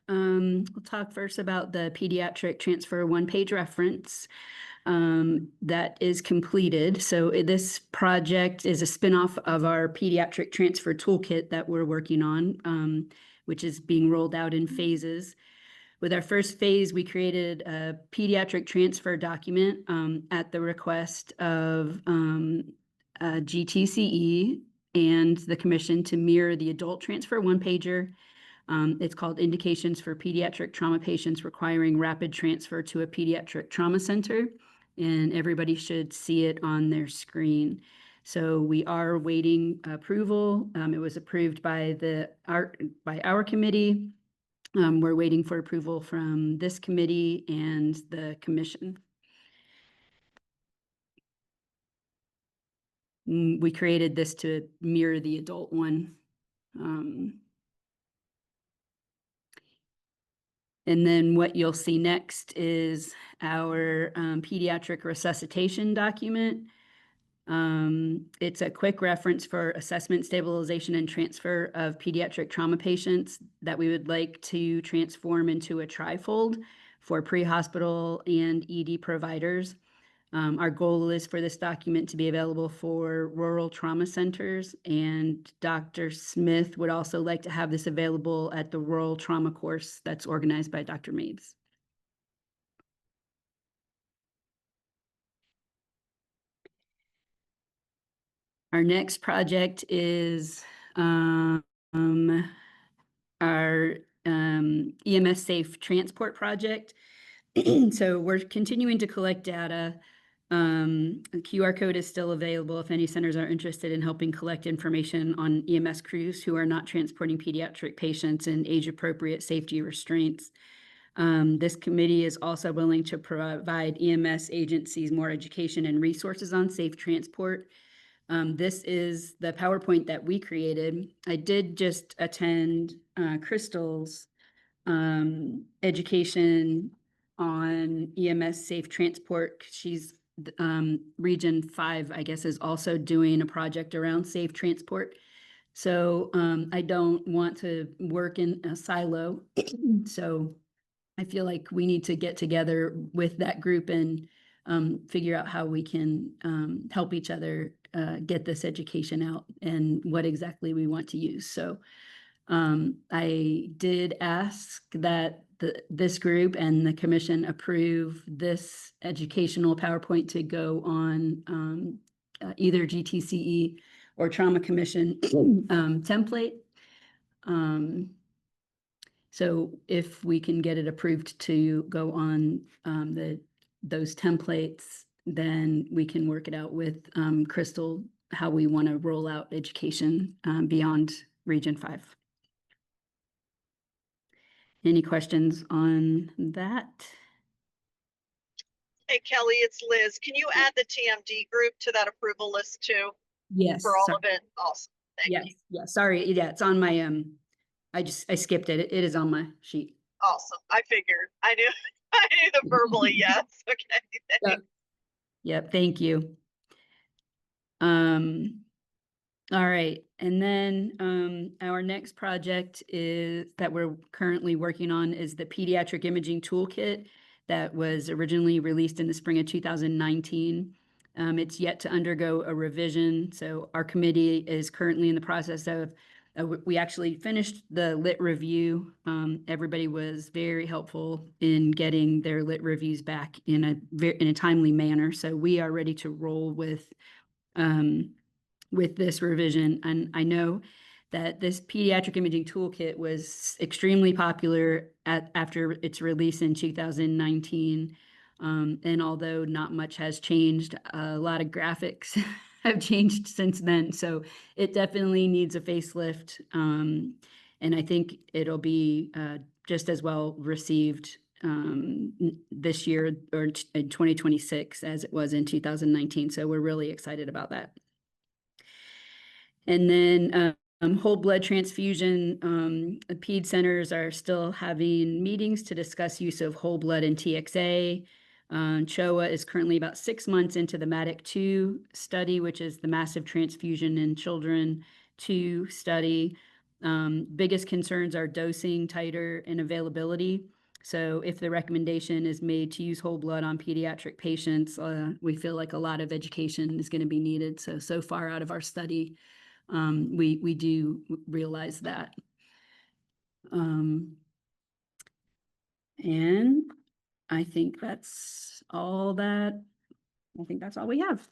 We'll talk first about the pediatric transfer one-page reference that is completed. So this project is a spinoff of our pediatric transfer toolkit that we're working on, which is being rolled out in phases. With our first phase, we created a pediatric transfer document at the request of GTCE and the commission to mirror the adult transfer one-pager. It's called Indications for Pediatric Trauma Patients Requiring Rapid Transfer to a Pediatric Trauma Center, and everybody should see it on their screen. So we are waiting approval. It was approved by our committee. We're waiting for approval from this committee and the commission. We created this to mirror the adult one. And then what you'll see next is our pediatric resuscitation document. It's a quick reference for assessment, stabilization, and transfer of pediatric trauma patients that we would like to transform into a trifold for pre-hospital and ED providers. Our goal is for this document to be available for rural trauma centers, and Dr. Smith would also like to have this available at the rural trauma course that's organized by Dr. Mabes. Our next project is our EMS Safe Transport project. So we're continuing to collect data. The QR code is still available if any centers are interested in helping collect information on EMS crews who are not transporting pediatric patients and age-appropriate safety restraints. This committee is also willing to provide EMS agencies more education and resources on safe transport. This is the PowerPoint that we created. I did just attend Crystal's education on EMS safe transport. She's Region 5, I guess, is also doing a project around safe transport. So I don't want to work in a silo. So I feel like we need to get together with that group and figure out how we can help each other get this education out and what exactly we want to use. So I did ask that this group and the commission approve this educational PowerPoint to go on either GTCE or Trauma Commission template. So if we can get it approved to go on those templates, then we can work it out with Crystal, how we want to roll out education beyond Region 5. Any questions on that? Hey, Kelly, it's Liz. Can you add the TMD group to that approval list too, Yes. for all sorry. of it? Awesome. Thank Yes. you. Yeah. Sorry. Yeah. It's on my, I skipped it. It is on my sheet. Awesome. I figured. I knew I knew the verbally yes. Okay. Yep. Thanks. Yep. Thank you. All right. And then our next project is that we're currently working on is the pediatric imaging toolkit that was originally released in the spring of 2019. It's yet to undergo a revision. So our committee is currently in the process of, we actually finished the lit review. Everybody was very helpful in getting their lit reviews back in a timely manner. So we are ready to roll with this revision. And I know that this pediatric imaging toolkit was extremely popular after its release in 2019. And although not much has changed, a lot of graphics have changed since then. So it definitely needs a facelift. And I think it'll be just as well received this year or in 2026 as it was in 2019. So we're really excited about that. And then whole blood transfusion, PED centers are still having meetings to discuss use of whole blood and TXA. CHOA is currently about 6 months into the MATIC-2 study, which is the massive transfusion in children 2 study. Biggest concerns are dosing, titer, and availability. So if the recommendation is made to use whole blood on pediatric patients, we feel like a lot of education is going to be needed. So far out of our study, we do realize that. And I think that's all we have.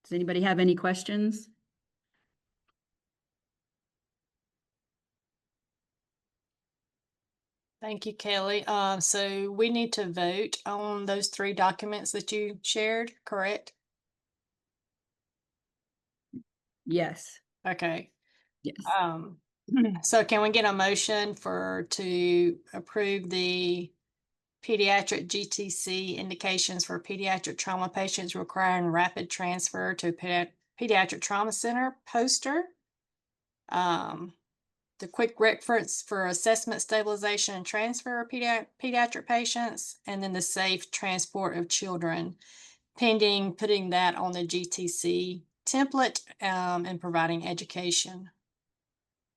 Does anybody have any questions? Thank you, Kelly. So we need to vote on those 3 documents that you shared, correct? Yes. Okay. Yes. So can we get a motion to approve the pediatric GTC indications for pediatric trauma patients requiring rapid transfer to pediatric trauma center poster? The quick reference for assessment, stabilization, and transfer of pediatric patients, and then the safe transport of children, pending putting that on the GTC template and providing education.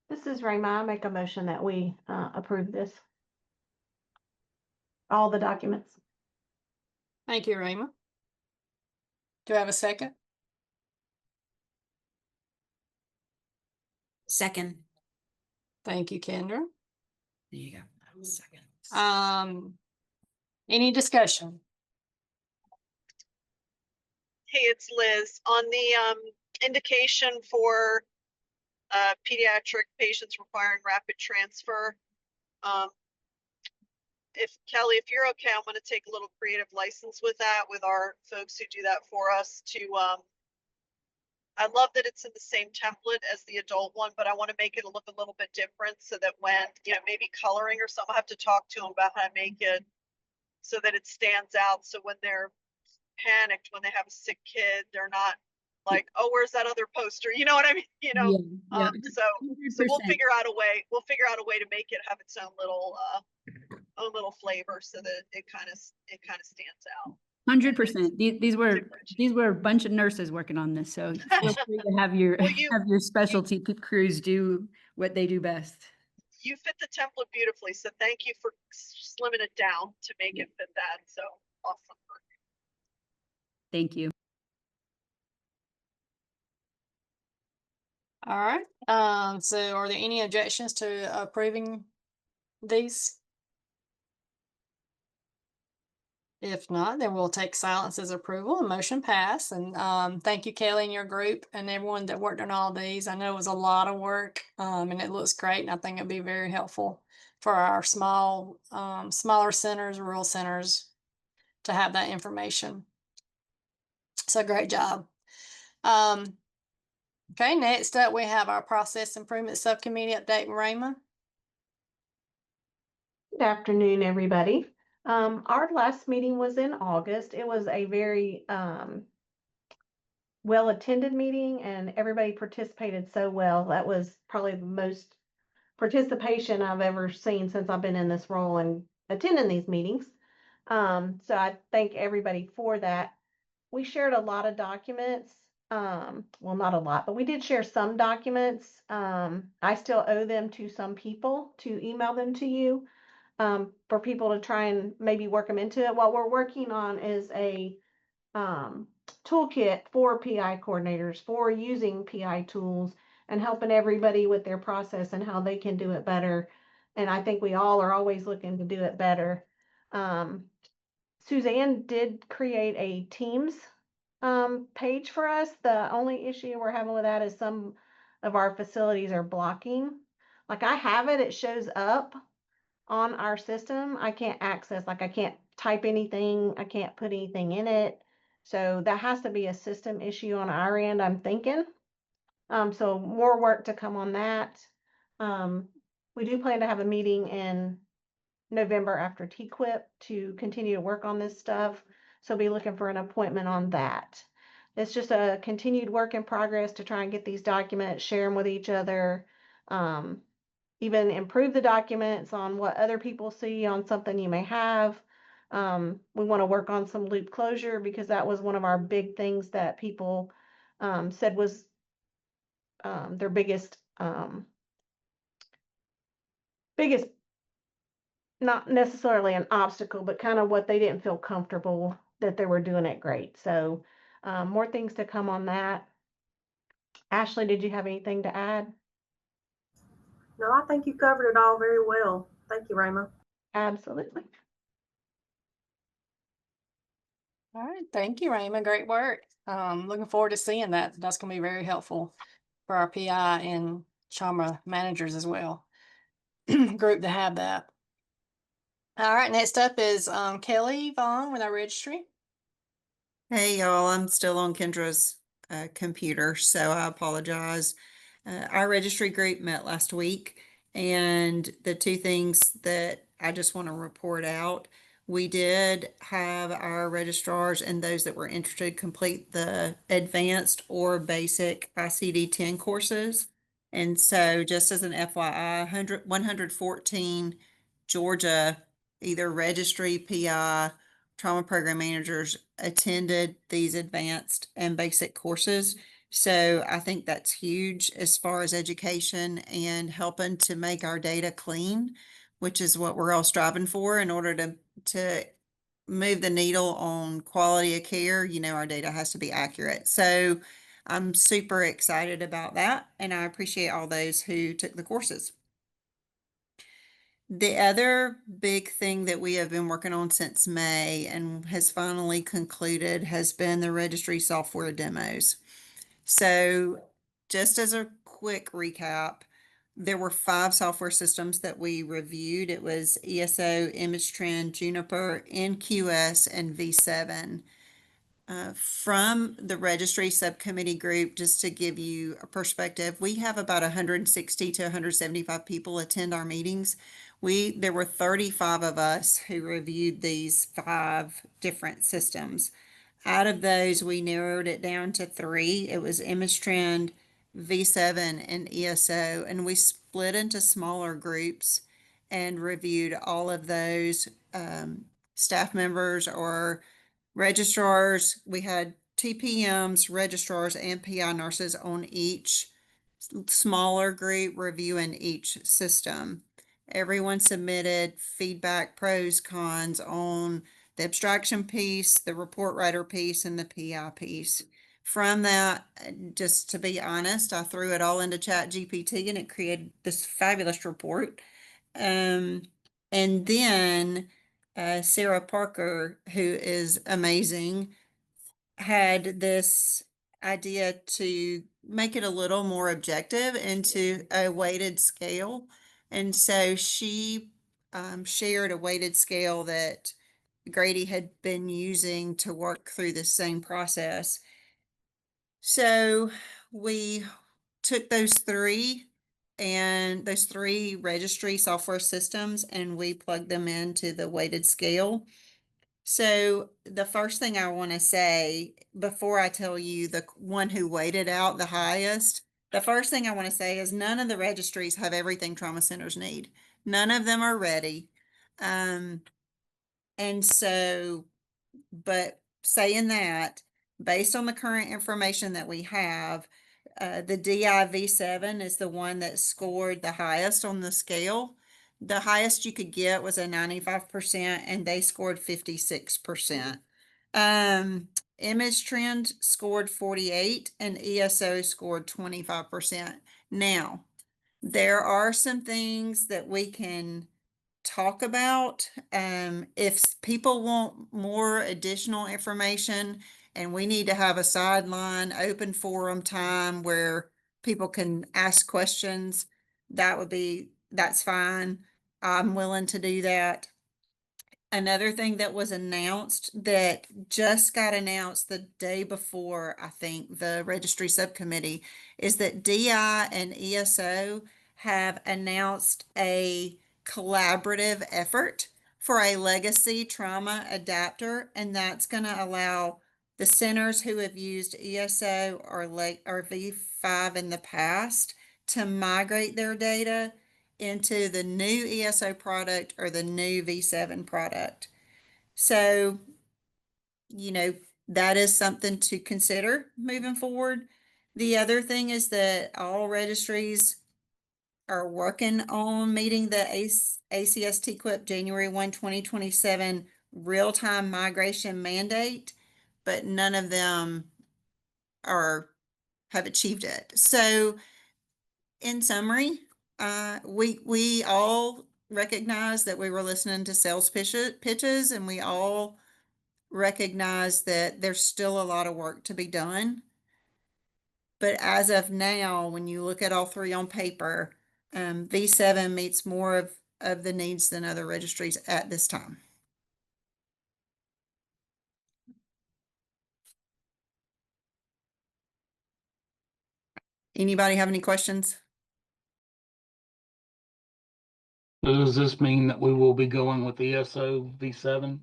This is Rayma. I make a motion that we approve this. All the documents. Thank you, Rayma. Do I have a second? Second. Thank you, Kendra. There you go. Second. Any discussion? Hey, it's Liz. On the indication for pediatric patients requiring rapid transfer, if Kelly, if you're okay, I'm going to take a little creative license with that, with our folks who do that for us to, I love that it's in the same template as the adult one, but I want to make it look a little bit different so that when, maybe coloring or something, I have to talk to them about how to make it so that it stands out. So when they're panicked, when they have a sick kid, they're not like, oh, where's that other poster? You know what I mean? Yeah. So we'll figure out a way to make it have its own little flavor so that it kind of stands out. 100%. These were a bunch of nurses working on this, so feel free to have your specialty crews do what they do best. You fit the template beautifully, so thank you for slimming it down to make it fit that. So awesome. Thank you. All right. So are there any objections to approving these? If not, then we'll take silence as approval and motion pass. And thank you, Kelly, and your group and everyone that worked on all these. I know it was a lot of work and it looks great. And I think it'll be very helpful for our smaller centers, rural centers to have that information. So great job. Okay, next up we have our process improvement subcommittee update, Rayma. Good afternoon, everybody. Our last meeting was in August. It was a very well-attended meeting and everybody participated so well. That was probably the most participation I've ever seen since I've been in this role and attending these meetings. So I thank everybody for that. We shared a lot of documents. Well, not a lot, but we did share some documents. I still owe them to some people to email them to you, for people to try and maybe work them into it. What we're working on is a toolkit for PI coordinators for using PI tools and helping everybody with their process and how they can do it better. And I think we all are always looking to do it better. Suzanne did create a Teams page for us. The only issue we're having with that is some of our facilities are blocking. Like I have it, it shows up on our system. I can't access, like I can't type anything, I can't put anything in it. So that has to be a system issue on our end, I'm thinking. So more work to come on that. We do plan to have a meeting in November after TQIP to continue to work on this stuff. So be looking for an appointment on that. It's just a continued work in progress to try and get these documents, share them with each other, even improve the documents on what other people see on something you may have. We want to work on some loop closure because that was one of our big things that people said was their biggest not necessarily an obstacle, but kind of what they didn't feel comfortable that they were doing it great. So more things to come on that. Ashley, did you have anything to add? No, I think you covered it all very well. Thank you, Rayma. Absolutely. All right, thank you, Raymond. Great work. Looking forward to seeing that. That's going to be very helpful for our PI and trauma managers as well. Group to have that. All right, next up is Kelly Vaughn with our registry. Hey, y'all, I'm still on Kendra's computer, so I apologize. Our registry group met last week, and the two things that I just want to report out, we did have our registrars and those that were interested complete the advanced or basic ICD-10 courses. And so just as an FYI, 114 Georgia, either registry, PI, trauma program managers attended these advanced and basic courses. So I think that's huge as far as education and helping to make our data clean, which is what we're all striving for in order to move the needle on quality of care. You know, our data has to be accurate. So I'm super excited about that, and I appreciate all those who took the courses. The other big thing that we have been working on since May and has finally concluded has been the registry software demos. So just as a quick recap, there were 5 software systems that we reviewed. It was ESO, ImageTrend, Juniper, NQS, and V7. From the registry subcommittee group, just to give you a perspective, we have about 160 to 175 people attend our meetings. There were 35 of us who reviewed these 5 different systems. Out of those, we narrowed it down to 3. It was ImageTrend, V7, and ESO, and we split into smaller groups and reviewed all of those staff members or registrars. We had TPMs, registrars, and PI nurses on each smaller group reviewing each system. Everyone submitted feedback, pros, cons on the abstraction piece, the report writer piece, and the PI piece. From that, just to be honest, I threw it all into ChatGPT and it created this fabulous report. And then Sarah Parker, who is amazing, had this idea to make it a little more objective into a weighted scale. And so she shared a weighted scale that Grady had been using to work through the same process. So we took those 3 and those 3 registry software systems, and we plug them into the weighted scale. So the first thing I want to say before I tell you the one who weighted out the highest, the first thing I want to say is none of the registries have everything trauma centers need. None of them are ready. And so, but saying that, based on the current information that we have, the DIV7 is the one that scored the highest on the scale. The highest you could get was a 95%, and they scored 56%. Image Trend scored 48, and ESO scored 25%. Now, there are some things that we can talk about. If people want more additional information, and we need to have a sideline open forum time where people can ask questions, that's fine. I'm willing to do that. Another thing that was announced that just got announced the day before, I think, the registry subcommittee, is that DI and ESO have announced a collaborative effort for a legacy trauma adapter, and that's going to allow the centers who have used ESO or V5 in the past to migrate their data into the new ESO product or the new V7 product. So, that is something to consider moving forward. The other thing is that all registries are working on meeting the ACS TQIP January 1, 2027 real-time migration mandate, but none of them have achieved it. So, in summary, we all recognize that we were listening to sales pitches, and we all recognize that there's still a lot of work to be done. But as of now, when you look at all 3 on paper, V7 meets more of the needs than other registries at this time. Anybody have any questions? Does this mean that we will be going with ESO V7?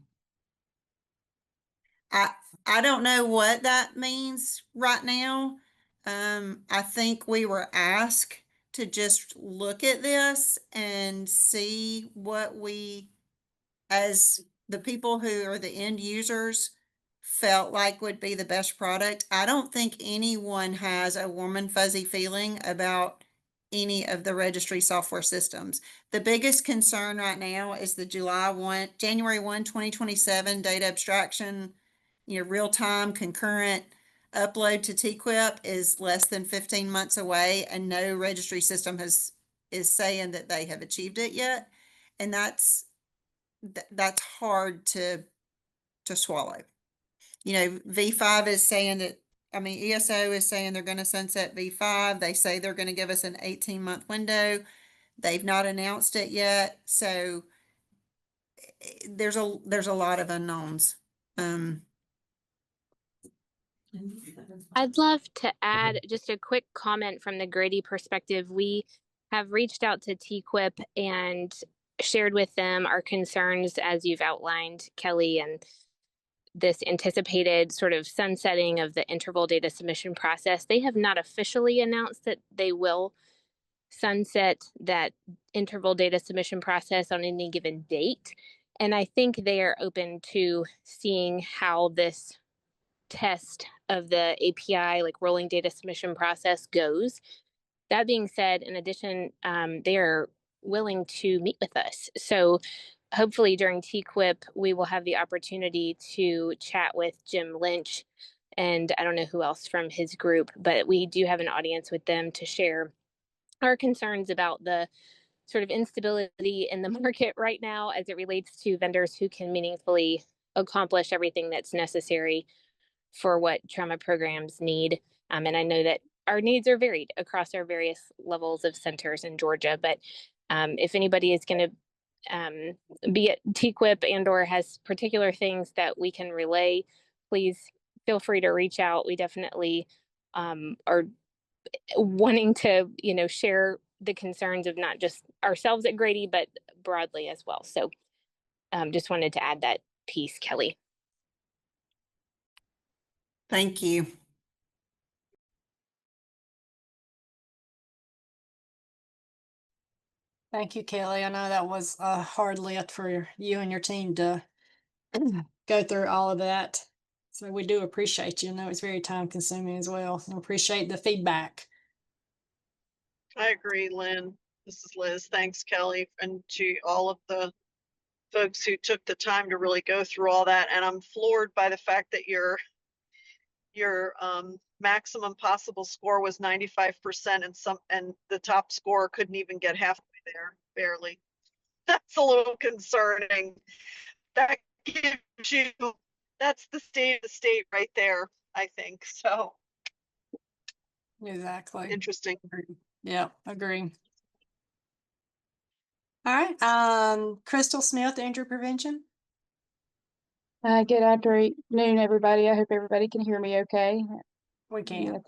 I don't know what that means right now. I think we were asked to just look at this and see what we, as the people who are the end users, felt like would be the best product. I don't think anyone has a warm and fuzzy feeling about any of the registry software systems. The biggest concern right now is the January 1, 2027 data abstraction, real-time concurrent upload to TQIP is less than 15 months away, and no registry system is saying that they have achieved it yet. And that's hard to swallow. V5 is saying that, ESO is saying they're going to sunset V5. They say they're going to give us an 18-month window. They've not announced it yet. So there's a lot of unknowns. I'd love to add just a quick comment from the Grady perspective. We have reached out to TQIP and shared with them our concerns, as you've outlined, Kelly, and this anticipated sort of sunsetting of the interval data submission process. They have not officially announced that they will sunset that interval data submission process on any given date. And I think they are open to seeing how this test of the API, like rolling data submission process, goes. That being said, in addition, they are willing to meet with us. So hopefully during TQIP, we will have the opportunity to chat with Jim Lynch, and I don't know who else from his group, but we do have an audience with them to share our concerns about the sort of instability in the market right now as it relates to vendors who can meaningfully accomplish everything that's necessary for what trauma programs need. And I know that our needs are varied across our various levels of centers in Georgia, but if anybody is going to be at TQIP and or has particular things that we can relay, please feel free to reach out. We definitely are wanting to, share the concerns of not just ourselves at Grady, but broadly as well. So just wanted to add that piece, Kelly. Thank you. Thank you, Kelly. I know that was a hard lift for you and your team to go through all of that. So we do appreciate you. I know it's very time consuming as well. I appreciate the feedback. I agree, Lynn. This is Liz. Thanks, Kelly, and to all of the folks who took the time to really go through all that. And I'm floored by the fact that your maximum possible score was 95%, and the top scorer couldn't even get halfway there, barely. That's a little concerning. That gives you, that's the state of the state right there, I think. So Exactly. interesting. Yeah, agree. All right. Crystal Smith, injury prevention. Good afternoon, everybody. I hope everybody can hear me okay. We can. Yeah,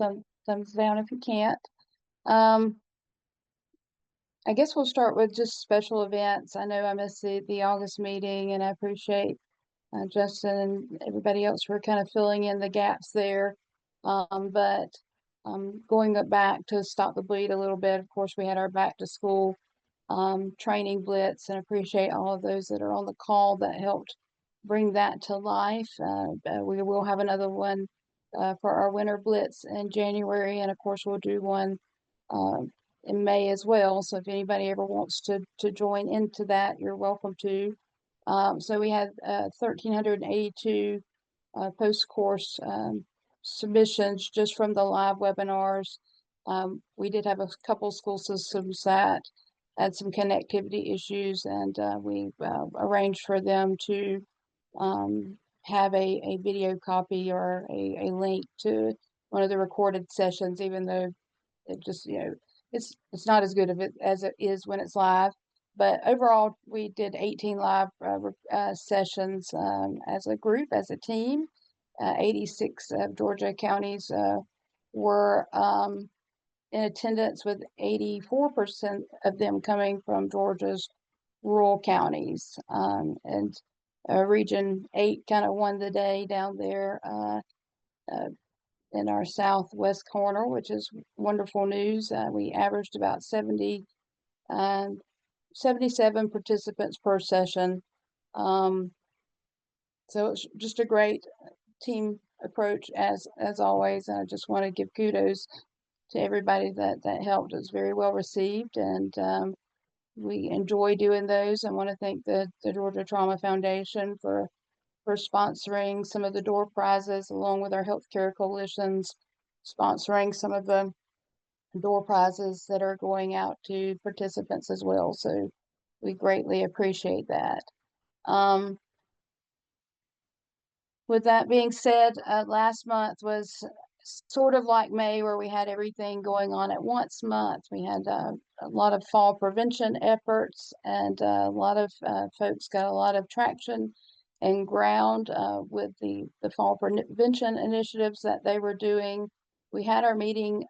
thumbs down if you can't. I guess we'll start with just special events. I know I missed the August meeting, and I appreciate Justin and everybody else for kind of filling in the gaps there. But going back to Stop the Bleed a little bit, of course, we had our back to school training blitz, and appreciate all of those that are on the call that helped bring that to life. We will have another one for our winter blitz in January, and of course we'll do one in May as well. So if anybody ever wants to join into that, you're welcome to. So we had 1,382 post-course submissions just from the live webinars. We did have a couple school systems that had some connectivity issues, and we arranged for them to have a video copy or a link to one of the recorded sessions, even though it just, it's not as good of it as it is when it's live. But overall, we did 18 live sessions as a group, as a team. 86 of Georgia counties were in attendance, with 84% of them coming from Georgia's rural counties. And Region 8 kind of won the day down there in our southwest corner, which is wonderful news. We averaged about 77 participants per session. So it's just a great team approach as always. I just want to give kudos to everybody that helped. It was very well received, and we enjoy doing those. I want to thank the Georgia Trauma Foundation for sponsoring some of the door prizes, along with our healthcare coalitions sponsoring some of the door prizes that are going out to participants as well. So we greatly appreciate that. With that being said, last month was sort of like May, where we had everything going on at once month. We had a lot of fall prevention efforts, and a lot of folks got a lot of traction and ground with the fall prevention initiatives that they were doing. We had our meeting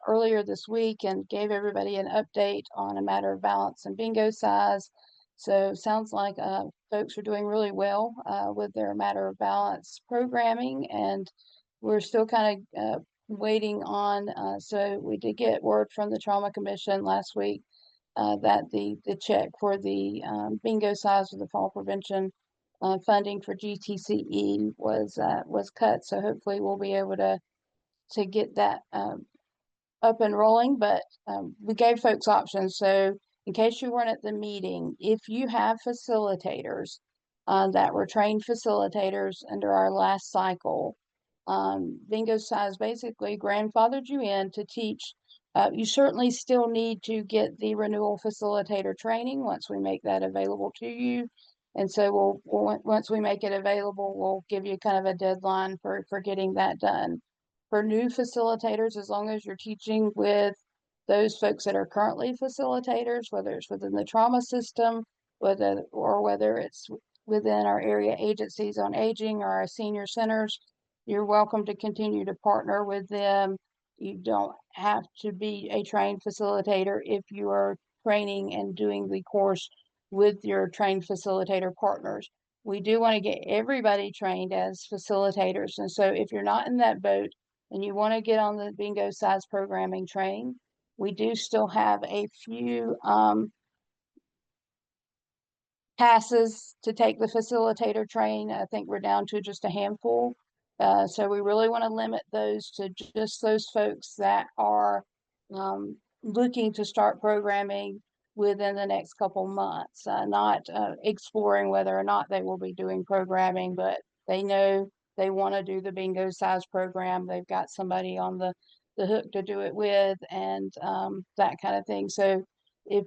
earlier this week and gave everybody an update on a matter of balance and bingo size. So sounds like folks are doing really well with their matter of balance programming, and we're still kind of waiting on. So we did get word from the Trauma Commission last week that the check for the bingo size of the fall prevention funding for GCTE was cut. So hopefully we'll be able to get that up and rolling. But we gave folks options. So in case you weren't at the meeting, if you have facilitators that were trained facilitators under our last cycle, bingo size basically grandfathered you in to teach. You certainly still need to get the renewal facilitator training once we make that available to you. And so once we make it available, we'll give you kind of a deadline for getting that done. For new facilitators, as long as you're teaching with those folks that are currently facilitators, whether it's within the trauma system, whether it's within our area agencies on aging or our senior centers, you're welcome to continue to partner with them You don't have to be a trained facilitator if you are training and doing the course with your trained facilitator partners. We do want to get everybody trained as facilitators. And so if you're not in that boat and you want to get on the bingo size programming train, we do still have a few passes to take the facilitator train. I think we're down to just a handful. So we really want to limit those to just those folks that are looking to start programming within the next couple months, not exploring whether or not they will be doing programming, but they know they want to do the bingo size program. They've got somebody on the hook to do it with, and that kind of thing. So if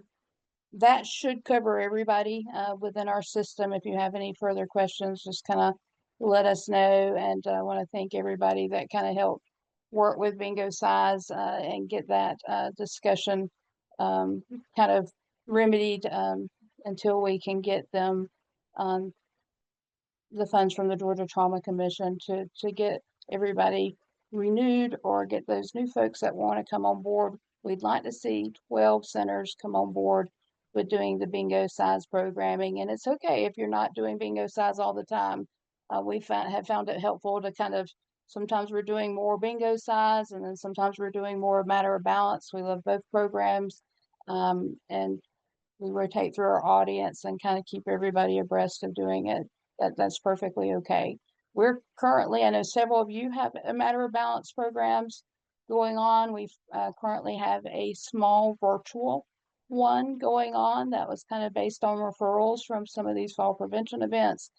that should cover everybody within our system. If you have any further questions, just kind of let us know. And I want to thank everybody that kind of helped work with Bingo Size and get that discussion kind of remedied until we can get them the funds from the Georgia Trauma Commission to get everybody renewed or get those new folks that want to come on board. We'd like to see 12 centers come on board with doing the bingo size programming. And it's okay if you're not doing bingo size all the time. We have found it helpful to kind of, sometimes we're doing more bingo size and then sometimes we're doing more matter of balance. We love both programs. And we rotate through our audience and kind of keep everybody abreast of doing it. That's perfectly okay. We're currently, I know several of you have a matter of balance programs going on. We currently have a small virtual one going on that was kind of based on referrals from some of these fall prevention events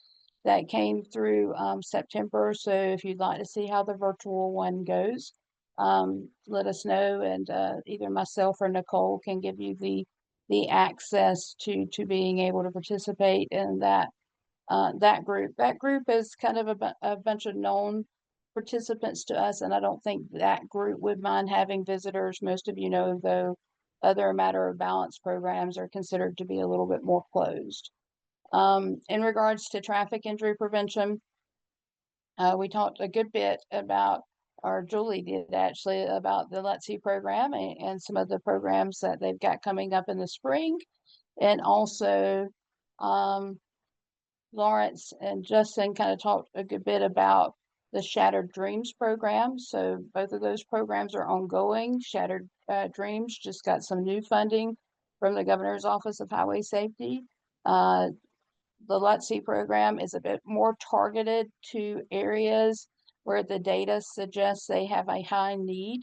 that came through September. So if you'd like to see how the virtual one goes, let us know, and either myself or Nicole can give you the access to being able to participate in that that group. That group is kind of a bunch of known participants to us, and I don't think that group would mind having visitors. Most of you know, though, other matter of balance programs are considered to be a little bit more closed. In regards to traffic injury prevention, we talked a good bit about, or Julie did actually, about the Let's See program and some of the programs that they've got coming up in the spring. And also, Lawrence and Justin kind of talked a good bit about the Shattered Dreams program. So both of those programs are ongoing. Shattered Dreams just got some new funding from the Governor's Office of Highway Safety. The Let's See program is a bit more targeted to areas where the data suggests they have a high need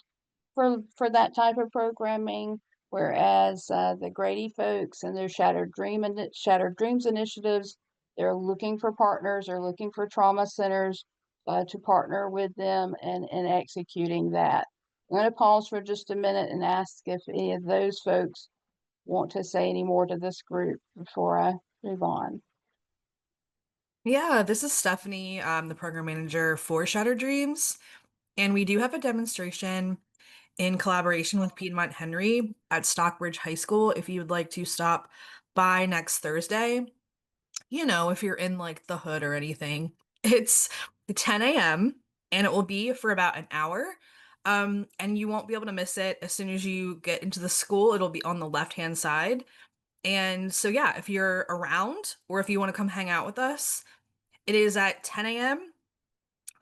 for that type of programming, whereas the Grady folks and their Shattered Dreams initiatives, they're looking for partners, they're looking for trauma centers to partner with them in executing that. I'm going to pause for just a minute and ask if any of those folks want to say any more to this group before I move on. Yeah, this is Stephanie, the program manager for Shattered Dreams. And we do have a demonstration in collaboration with Piedmont Henry at Stockbridge High School if you would like to stop by next Thursday. You know, if you're in like the hood or anything. It's 10 a.m. and it will be for about an hour. And you won't be able to miss it as soon as you get into the school. It'll be on the left-hand side. And so, yeah, if you're around or if you want to come hang out with us, it is at 10 a.m.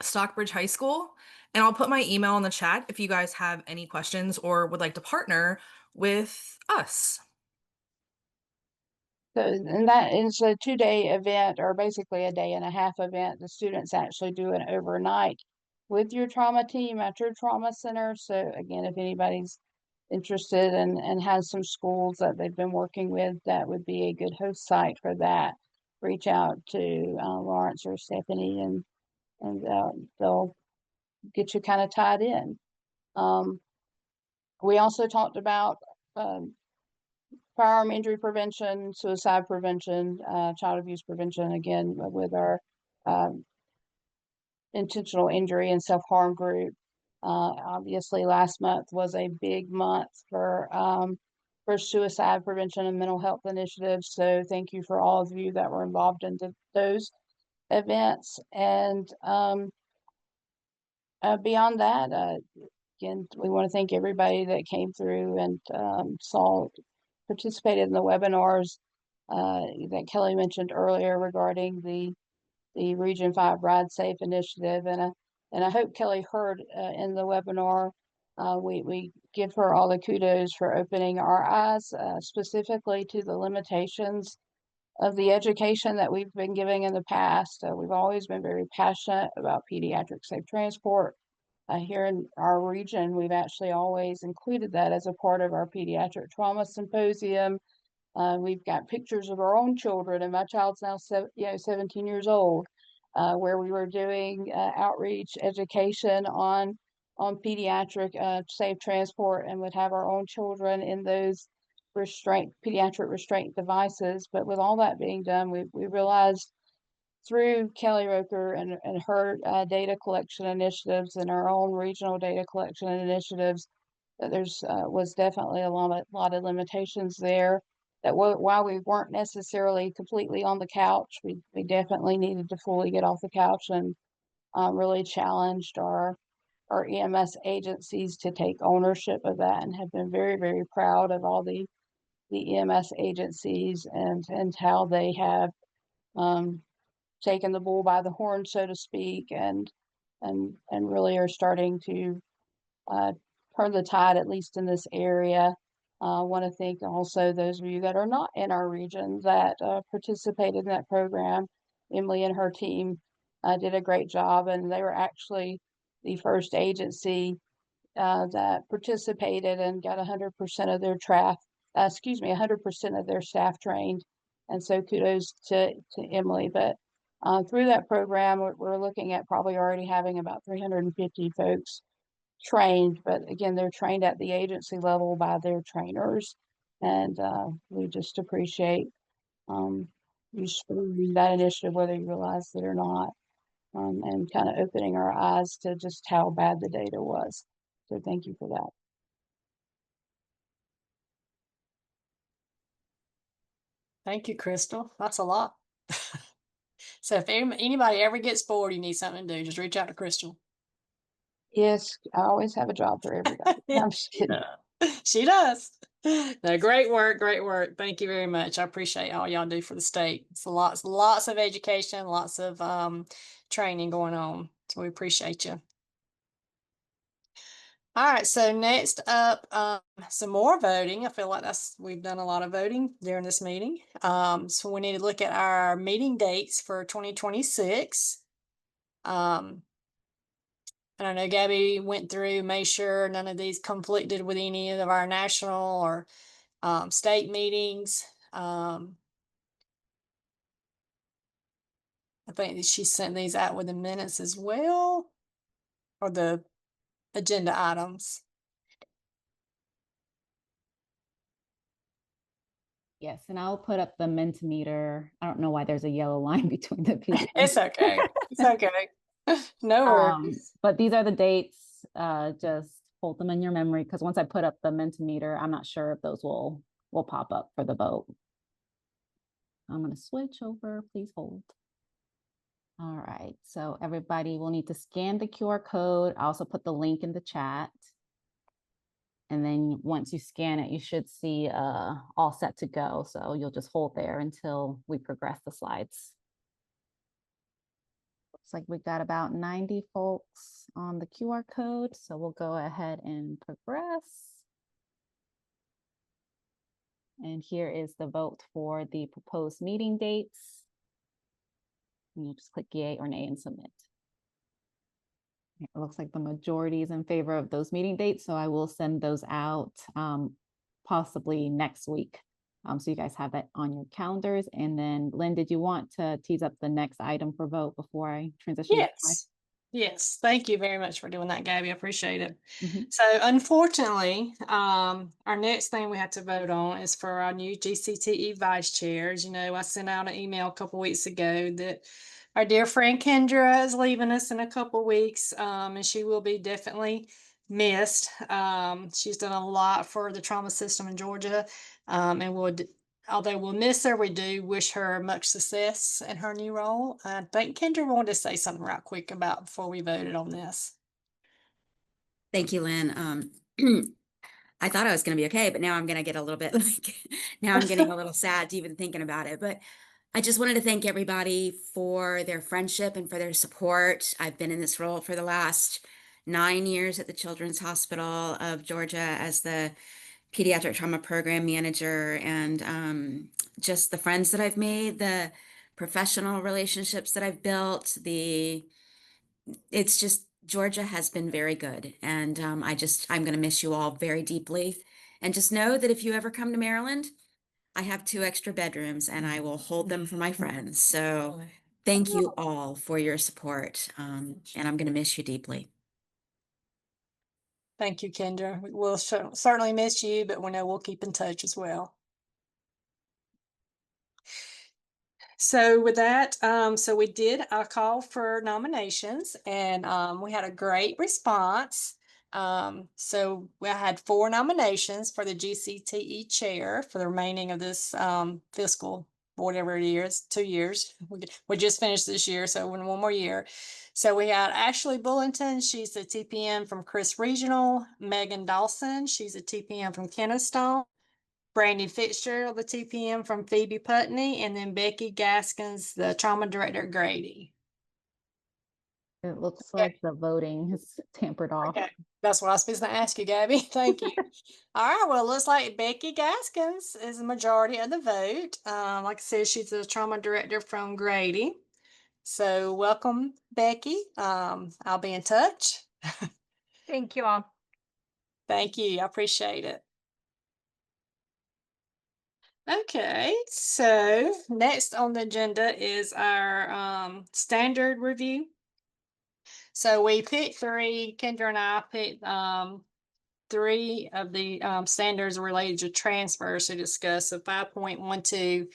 Stockbridge High School. And I'll put my email in the chat if you guys have any questions or would like to partner with us. So, and that is a 2-day event, or basically a day and a half event. The students actually do it overnight with your trauma team at your trauma center. So again, if anybody's interested and has some schools that they've been working with, that would be a good host site for that. Reach out to Lawrence or Stephanie, and they'll get you kind of tied in. We also talked about firearm injury prevention, suicide prevention, child abuse prevention, again, with our intentional injury and self-harm group. Obviously, last month was a big month for suicide prevention and mental health initiatives. So thank you for all of you that were involved in those events. And beyond that, again, we want to thank everybody that came through and participated in the webinars that Kelly mentioned earlier regarding the Region 5 Ride Safe initiative. And I hope Kelly heard in the webinar, we give her all the kudos for opening our eyes specifically to the limitations of the education that we've been giving in the past. We've always been very passionate about pediatric safe transport. Here in our region, we've actually always included that as a part of our pediatric trauma symposium. We've got pictures of our own children, and my child's now 17 years old, where we were doing outreach education on pediatric safe transport, and would have our own children in those pediatric restraint devices. But with all that being done, we realized through Kelly Roker and her data collection initiatives and our own regional data collection initiatives that there's was definitely a lot of limitations there. That while we weren't necessarily completely on the couch, we definitely needed to fully get off the couch and really challenged our EMS agencies to take ownership of that, and have been very, very proud of all the EMS agencies and how they have taken the bull by the horn, so to speak, and really are starting to turn the tide, at least in this area. I want to thank also those of you that are not in our region that participated in that program. Emily and her team did a great job, and they were actually the first agency that participated and got 100% of their 100% of their staff trained. And so kudos to Emily. But through that program, we're looking at probably already having about 350 folks trained, but again, they're trained at the agency level by their trainers. And we just appreciate you supporting that initiative, whether you realize it or not, and kind of opening our eyes to just how bad the data was. So thank you for that. Thank you, Crystal. That's a lot. So if anybody ever gets bored, you need something to do, just reach out to Crystal. Yes, I always have a job for everybody. I'm just kidding. She does. No, great work, great work. Thank you very much. I appreciate all y'all do for the state. It's lots of education, lots of training going on. So we appreciate you. All right, so next up, some more voting. I feel like we've done a lot of voting during this meeting. So we need to look at our meeting dates for 2026. And I know Gabby went through, made sure none of these conflicted with any of our national or state meetings. I think that she sent these out with the minutes as well, or the agenda items. Yes, and I'll put up the Mentimeter. I don't know why there's a yellow line between the PDF. It's okay. It's okay. No worries. But these are the dates. Just hold them in your memory, because once I put up the Mentimeter, I'm not sure if those will pop up for the vote. I'm going to switch over. Please hold. All right. So everybody will need to scan the QR code. I also put the link in the chat. And then once you scan it, you should see all set to go. So you'll just hold there until we progress the slides. Looks like we've got about 90 folks on the QR code. So we'll go ahead and progress. And here is the vote for the proposed meeting dates. And you just click yay or nay and submit. It looks like the majority is in favor of those meeting dates, so I will send those out possibly next week. So you guys have that on your calendars. And then, Lynn, did you want to tease up the next item for vote before I transition? Yes. Yes. Thank you very much for doing that, Gabby. I appreciate it. So unfortunately, our next thing we have to vote on is for our new GCTE vice chairs. You know, I sent out an email a couple weeks ago that our dear friend Kendra is leaving us in a couple weeks, and she will be definitely missed. She's done a lot for the trauma system in Georgia, and although we'll miss her, we do wish her much success in her new role. I think Kendra wanted to say something right quick about before we voted on this. Thank you, Lynn. I thought I was going to be okay, but now I'm going to get a little bit like, now I'm getting a little sad even thinking about it. But I just wanted to thank everybody for their friendship and for their support. I've been in this role for the last 9 years at the Children's Hospital of Georgia as the pediatric trauma program manager, and just the friends that I've made, the professional relationships that I've built, it's just Georgia has been very good, and I'm going to miss you all very deeply. And just know that if you ever come to Maryland, I have 2 extra bedrooms, and I will hold them for my friends. So thank you all for your support, and I'm going to miss you deeply. Thank you, Kendra. We'll certainly miss you, but we know we'll keep in touch as well. So with that, so we did a call for nominations, and we had a great response. So we had 4 nominations for the GCTE chair for the remaining of this fiscal, whatever it is, 2 years. We just finished this year, so one more year. So we had Ashley Bullington, she's the TPM from Chris Regional. Megan Dawson, she's a TPM from Kennestone. Brandy Fitzgerald, the TPM from Phoebe Putney, and then Becky Gaskins, the trauma director at Grady. It looks like the voting is tampered off. Okay. That's what I was supposed to ask you, Gabby. Thank you. All right. Well, it looks like Becky Gaskins is the majority of the vote. Like I said, she's the trauma director from Grady. So welcome, Becky. I'll be in touch. Thank you all. Thank you. I appreciate it. Okay, so next on the agenda is our standard review. So we picked 3, Kendra and I picked 3 of the standards related to transfers to discuss. So 5.12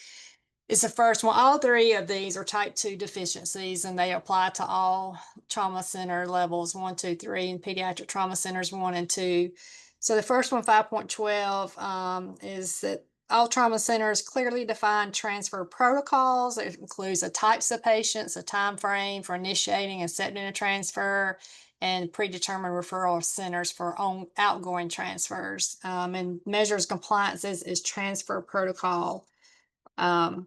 is the first one. All 3 of these are type 2 deficiencies, and they apply to all trauma center levels 1, 2, 3, and pediatric trauma centers 1 and 2. So the first one, 5.12, is that all trauma centers clearly define transfer protocols. It includes the types of patients, a time frame for initiating and accepting a transfer, and predetermined referral centers for outgoing transfers, and measures compliance is transfer protocol. And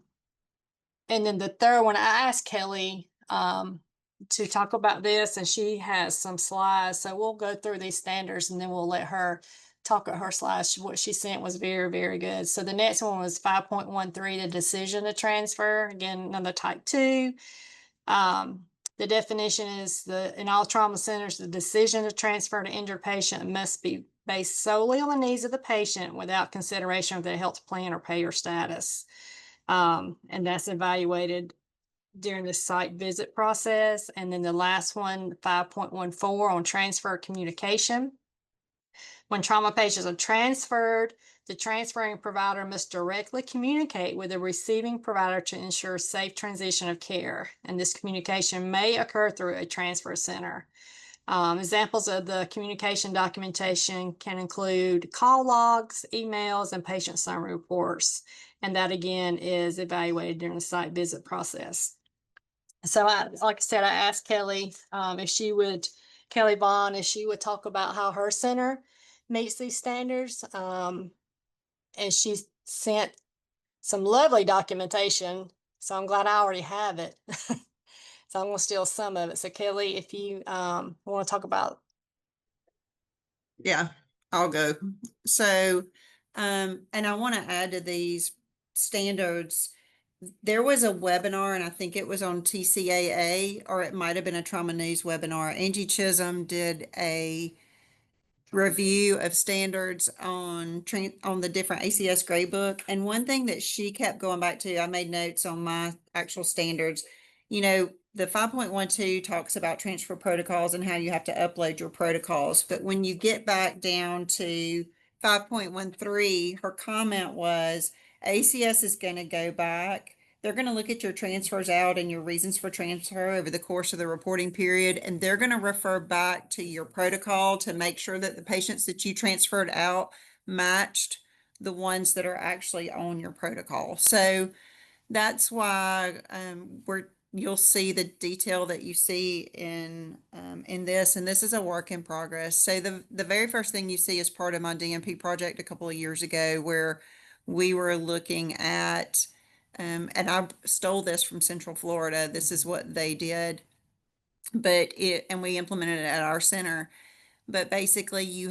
then the third one, I asked Kelly to talk about this, and she has some slides. So we'll go through these standards, and then we'll let her talk at her slides. What she sent was very, very good. So the next one was 5.13, the decision to transfer. Again, another type 2. The definition is in all trauma centers, the decision to transfer to injured patient must be based solely on the needs of the patient without consideration of their health plan or payer status. And that's evaluated during the site visit process. And then the last one, 5.14, on transfer communication. When trauma patients are transferred, the transferring provider must directly communicate with the receiving provider to ensure safe transition of care. And this communication may occur through a transfer center. Examples of the communication documentation can include call logs, emails, and patient summary reports. And that again is evaluated during the site visit process. So like I said, I asked Kelly Kelly Vaughn, if she would talk about how her center meets these standards. And she sent some lovely documentation. So I'm glad I already have it. So I'm going to steal some of it. So Kelly, if you want to talk about. Yeah, I'll go. So, and I want to add to these standards, there was a webinar, and I think it was on TCAA, or it might have been a Trauma News webinar. Angie Chisholm did a review of standards on the different ACS gradebook. And one thing that she kept going back to, I made notes on my actual standards, the 5.12 talks about transfer protocols and how you have to upload your protocols. But when you get back down to 5.13, her comment was ACS is going to go back. They're going to look at your transfers out and your reasons for transfer over the course of the reporting period, and they're going to refer back to your protocol to make sure that the patients that you transferred out matched the ones that are actually on your protocol. So that's why you'll see the detail that you see in this, and this is a work in progress. So the very first thing you see is part of my DMP project a couple of years ago, where we were looking at, and I stole this from Central Florida. This is what they did, and we implemented it at our center. But basically, you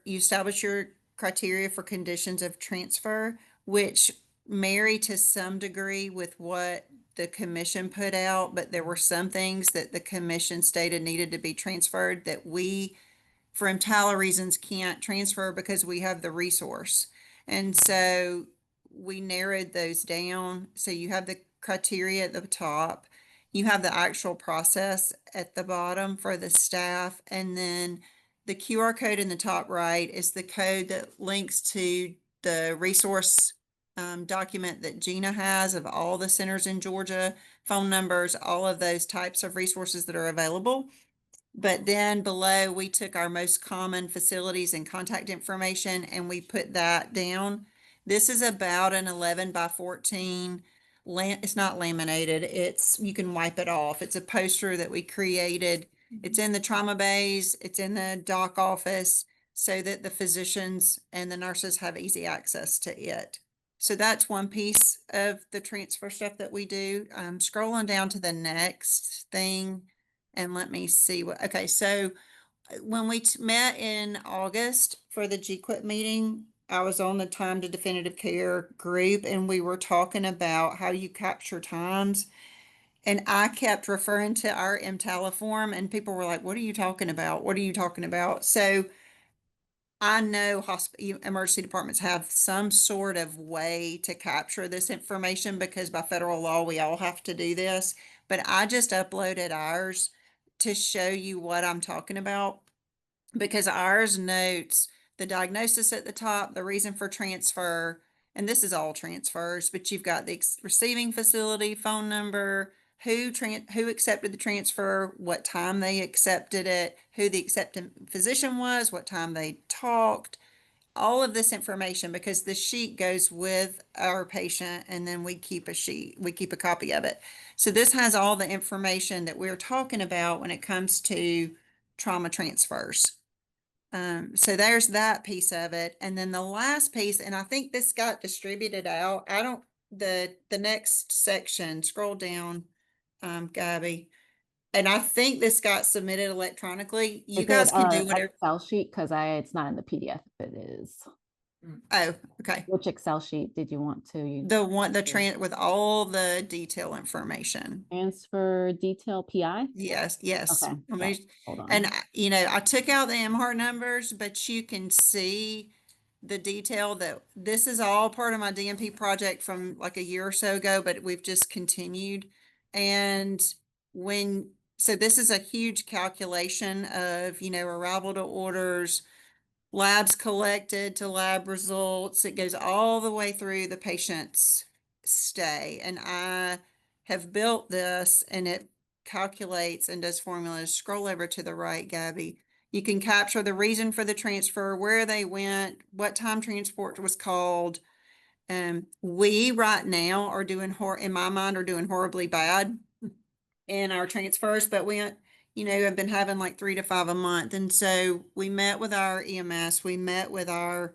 establish your criteria for conditions of transfer, which marry to some degree with what the commission put out, but there were some things that the commission stated needed to be transferred that we, for EMTALA reasons, can't transfer because we have the resource. And so we narrowed those down. So you have the criteria at the top, you have the actual process at the bottom for the staff, and then the QR code in the top right is the code that links to the resource document that Gina has of all the centers in Georgia, phone numbers, all of those types of resources that are available. But then below, we took our most common facilities and contact information and we put that down. This is about an 11 by 14. It's not laminated. You can wipe it off. It's a poster that we created. It's in the trauma bays. It's in the doc office so that the physicians and the nurses have easy access to it. So that's one piece of the transfer stuff that we do. Scrolling down to the next thing. And let me see okay, so when we met in August for the GQuip meeting, I was on the time to definitive care group and we were talking about how you capture times. And I kept referring to our EMTALA form and people were like, what are you talking about? What are you talking about? So I know emergency departments have some sort of way to capture this information because by federal law, we all have to do this. But I just uploaded ours to show you what I'm talking about because ours notes the diagnosis at the top, the reason for transfer, and this is all transfers, but you've got the receiving facility, phone number, who accepted the transfer, what time they accepted it, who the accepting physician was, what time they talked, all of this information because the sheet goes with our patient and then we keep a copy of it. So this has all the information that we're talking about when it comes to trauma transfers. So there's that piece of it. And then the last piece, and I think this got distributed out. The next section, scroll down, Gabby. And I think this got submitted electronically. You guys can do whatever. Excel sheet? Because it's not in the PDF if it is. Oh, okay. Which Excel sheet did you want to use? With all the detail information. Transfer detail PI? Yes. Okay. Hold on. And I took out the MHAR numbers, but you can see the detail that this is all part of my DMP project from like a year or so ago, but we've just continued. And so this is a huge calculation of, arrival to orders, labs collected to lab results. It goes all the way through the patient's stay. And I have built this and it calculates and does formulas. Scroll over to the right, Gabby. You can capture the reason for the transfer, where they went, what time transport was called. We right now are doing, in my mind, are doing horribly bad in our transfers, but we have been having like 3 to 5 a month. And so we met with our EMS, we met with our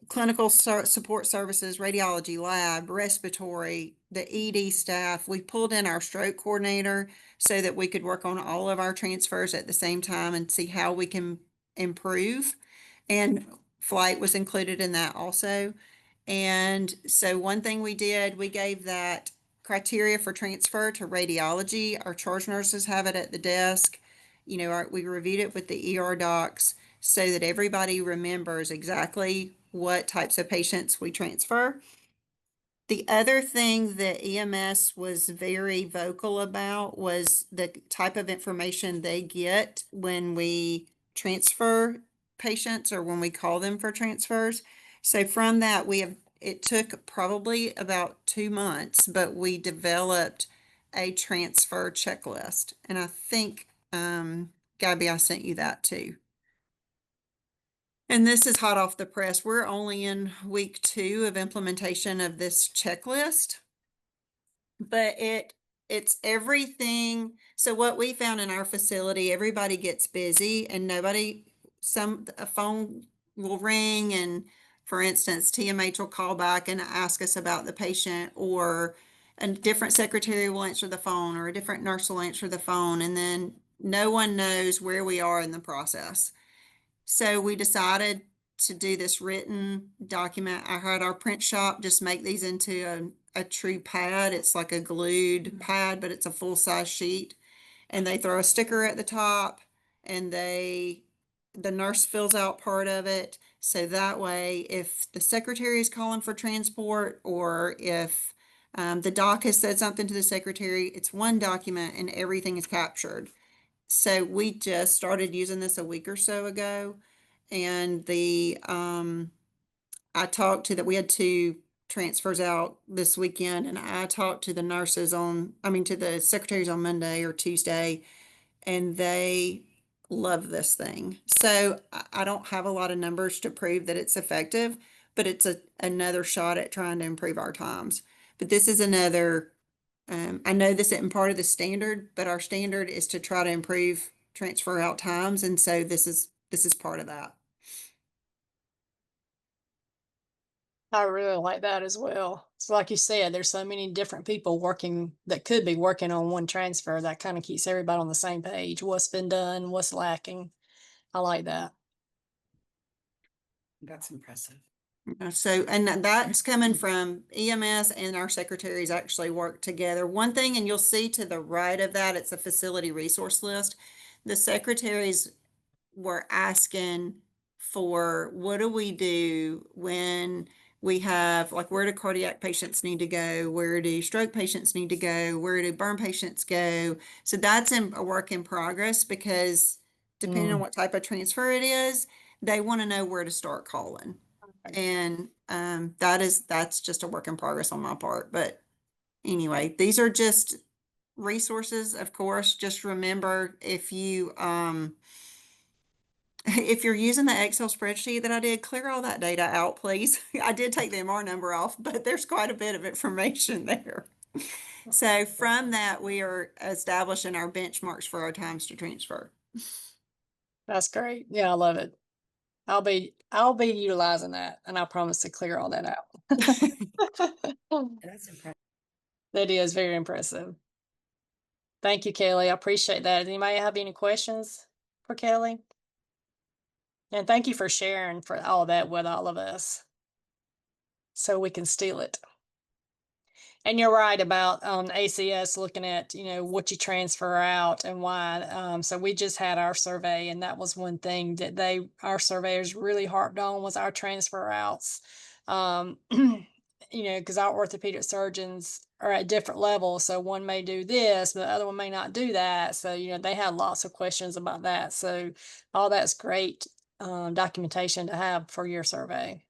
clinical support services, radiology, lab, respiratory, the ED staff. We pulled in our stroke coordinator so that we could work on all of our transfers at the same time and see how we can improve. And flight was included in that also. And so one thing we did, we gave that criteria for transfer to radiology. Our charge nurses have it at the desk. We reviewed it with the ER docs so that everybody remembers exactly what types of patients we transfer. The other thing that EMS was very vocal about was the type of information they get when we transfer patients or when we call them for transfers. So from that, it took probably about 2 months, but we developed a transfer checklist. And I think, Gabby, I sent you that too. And this is hot off the press. We're only in week 2 of implementation of this checklist, but it's everything. So what we found in our facility, everybody gets busy and a phone will ring, and for instance, TMH will call back and ask us about the patient, or a different secretary will answer the phone, or a different nurse will answer the phone, and then no one knows where we are in the process. So we decided to do this written document. I had our print shop just make these into a true pad. It's like a glued pad, but it's a full-size sheet. And they throw a sticker at the top, and the nurse fills out part of it. So that way, if the secretary is calling for transport, or if the doc has said something to the secretary, it's one document and everything is captured. So we just started using this a week or so ago, and I talked to we had 2 transfers out this weekend, and I talked to the to the secretaries on Monday or Tuesday, and they love this thing. So I don't have a lot of numbers to prove that it's effective, but it's another shot at trying to improve our times. But this is another, I know this isn't part of the standard, but our standard is to try to improve transfer out times. And so this is part of that. I really like that as well. It's like you said, there's so many different people working that could be working on one transfer that kind of keeps everybody on the same page. What's been done, what's lacking. I like that. That's impressive. So, and that's coming from EMS, and our secretaries actually work together. One thing, and you'll see to the right of that, it's a facility resource list. The secretaries were asking for, what do we do when we have, like, where do cardiac patients need to go? Where do stroke patients need to go? Where do burn patients go? So that's a work in progress, because depending on what type of transfer it is, they want to know where to start calling. And that's just a work in progress on my part. But anyway, these are just resources, of course. Just remember, if you if you're using the Excel spreadsheet that I did, clear all that data out, please. I did take the MR number off, but there's quite a bit of information there. So from that, we are establishing our benchmarks for our times to transfer. That's great. Yeah, I love it. I'll be utilizing that, and I promise to clear all that out. That's impressive. That is very impressive. Thank you, Kelly. I appreciate that. Anybody have any questions for Kelly? And thank you for sharing for all that with all of us, so we can steal it. And you're right about ACS looking at, what you transfer out and why. So we just had our survey, and that was one thing that our surveyors really harped on, was our transfer outs. Because our orthopedic surgeons are at different levels. So one may do this, but the other one may not do that. So, they had lots of questions about that. So all that's great documentation to have for your survey.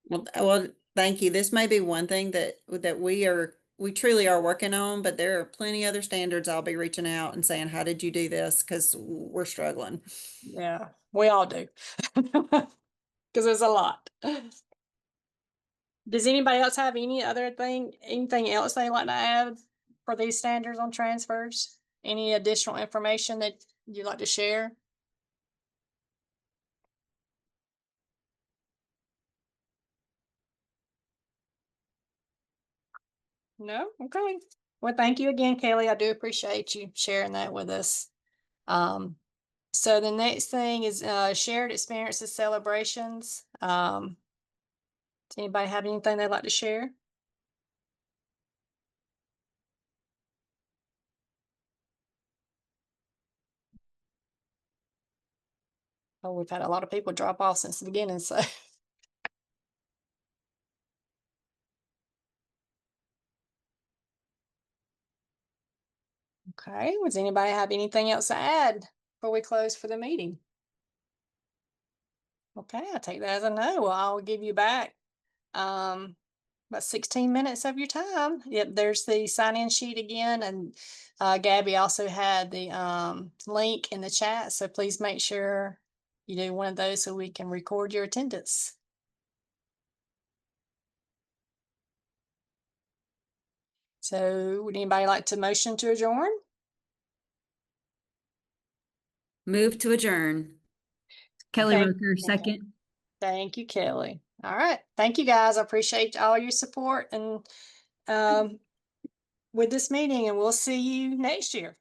Well, thank you. This may be one thing that we truly are working on, but there are plenty other standards I'll be reaching out and saying, how did you do this? Because we're struggling. Yeah, we all do. Because there's a lot. Does anybody else have anything else they'd like to add for these standards on transfers? Any additional information that you'd like to share? No? Okay. Well, thank you again, Kelly. I do appreciate you sharing that with us. So the next thing is shared experiences celebrations. Does anybody have anything they'd like to share? Oh, we've had a lot of people drop off since the beginning, so. Okay, does anybody have anything else to add before we close for the meeting? Okay, I'll take that as a no. Well, I'll give you back about 16 minutes of your time. Yep, there's the sign-in sheet again, and Gabby also had the link in the chat, so please make sure you do one of those so we can record your attendance. So would anybody like to motion to adjourn? Move to adjourn. Kelly Thank- Roker, second. Thank you, Kelly. All right. Thank you, guys. I appreciate all your support and with this meeting, and we'll see you next year.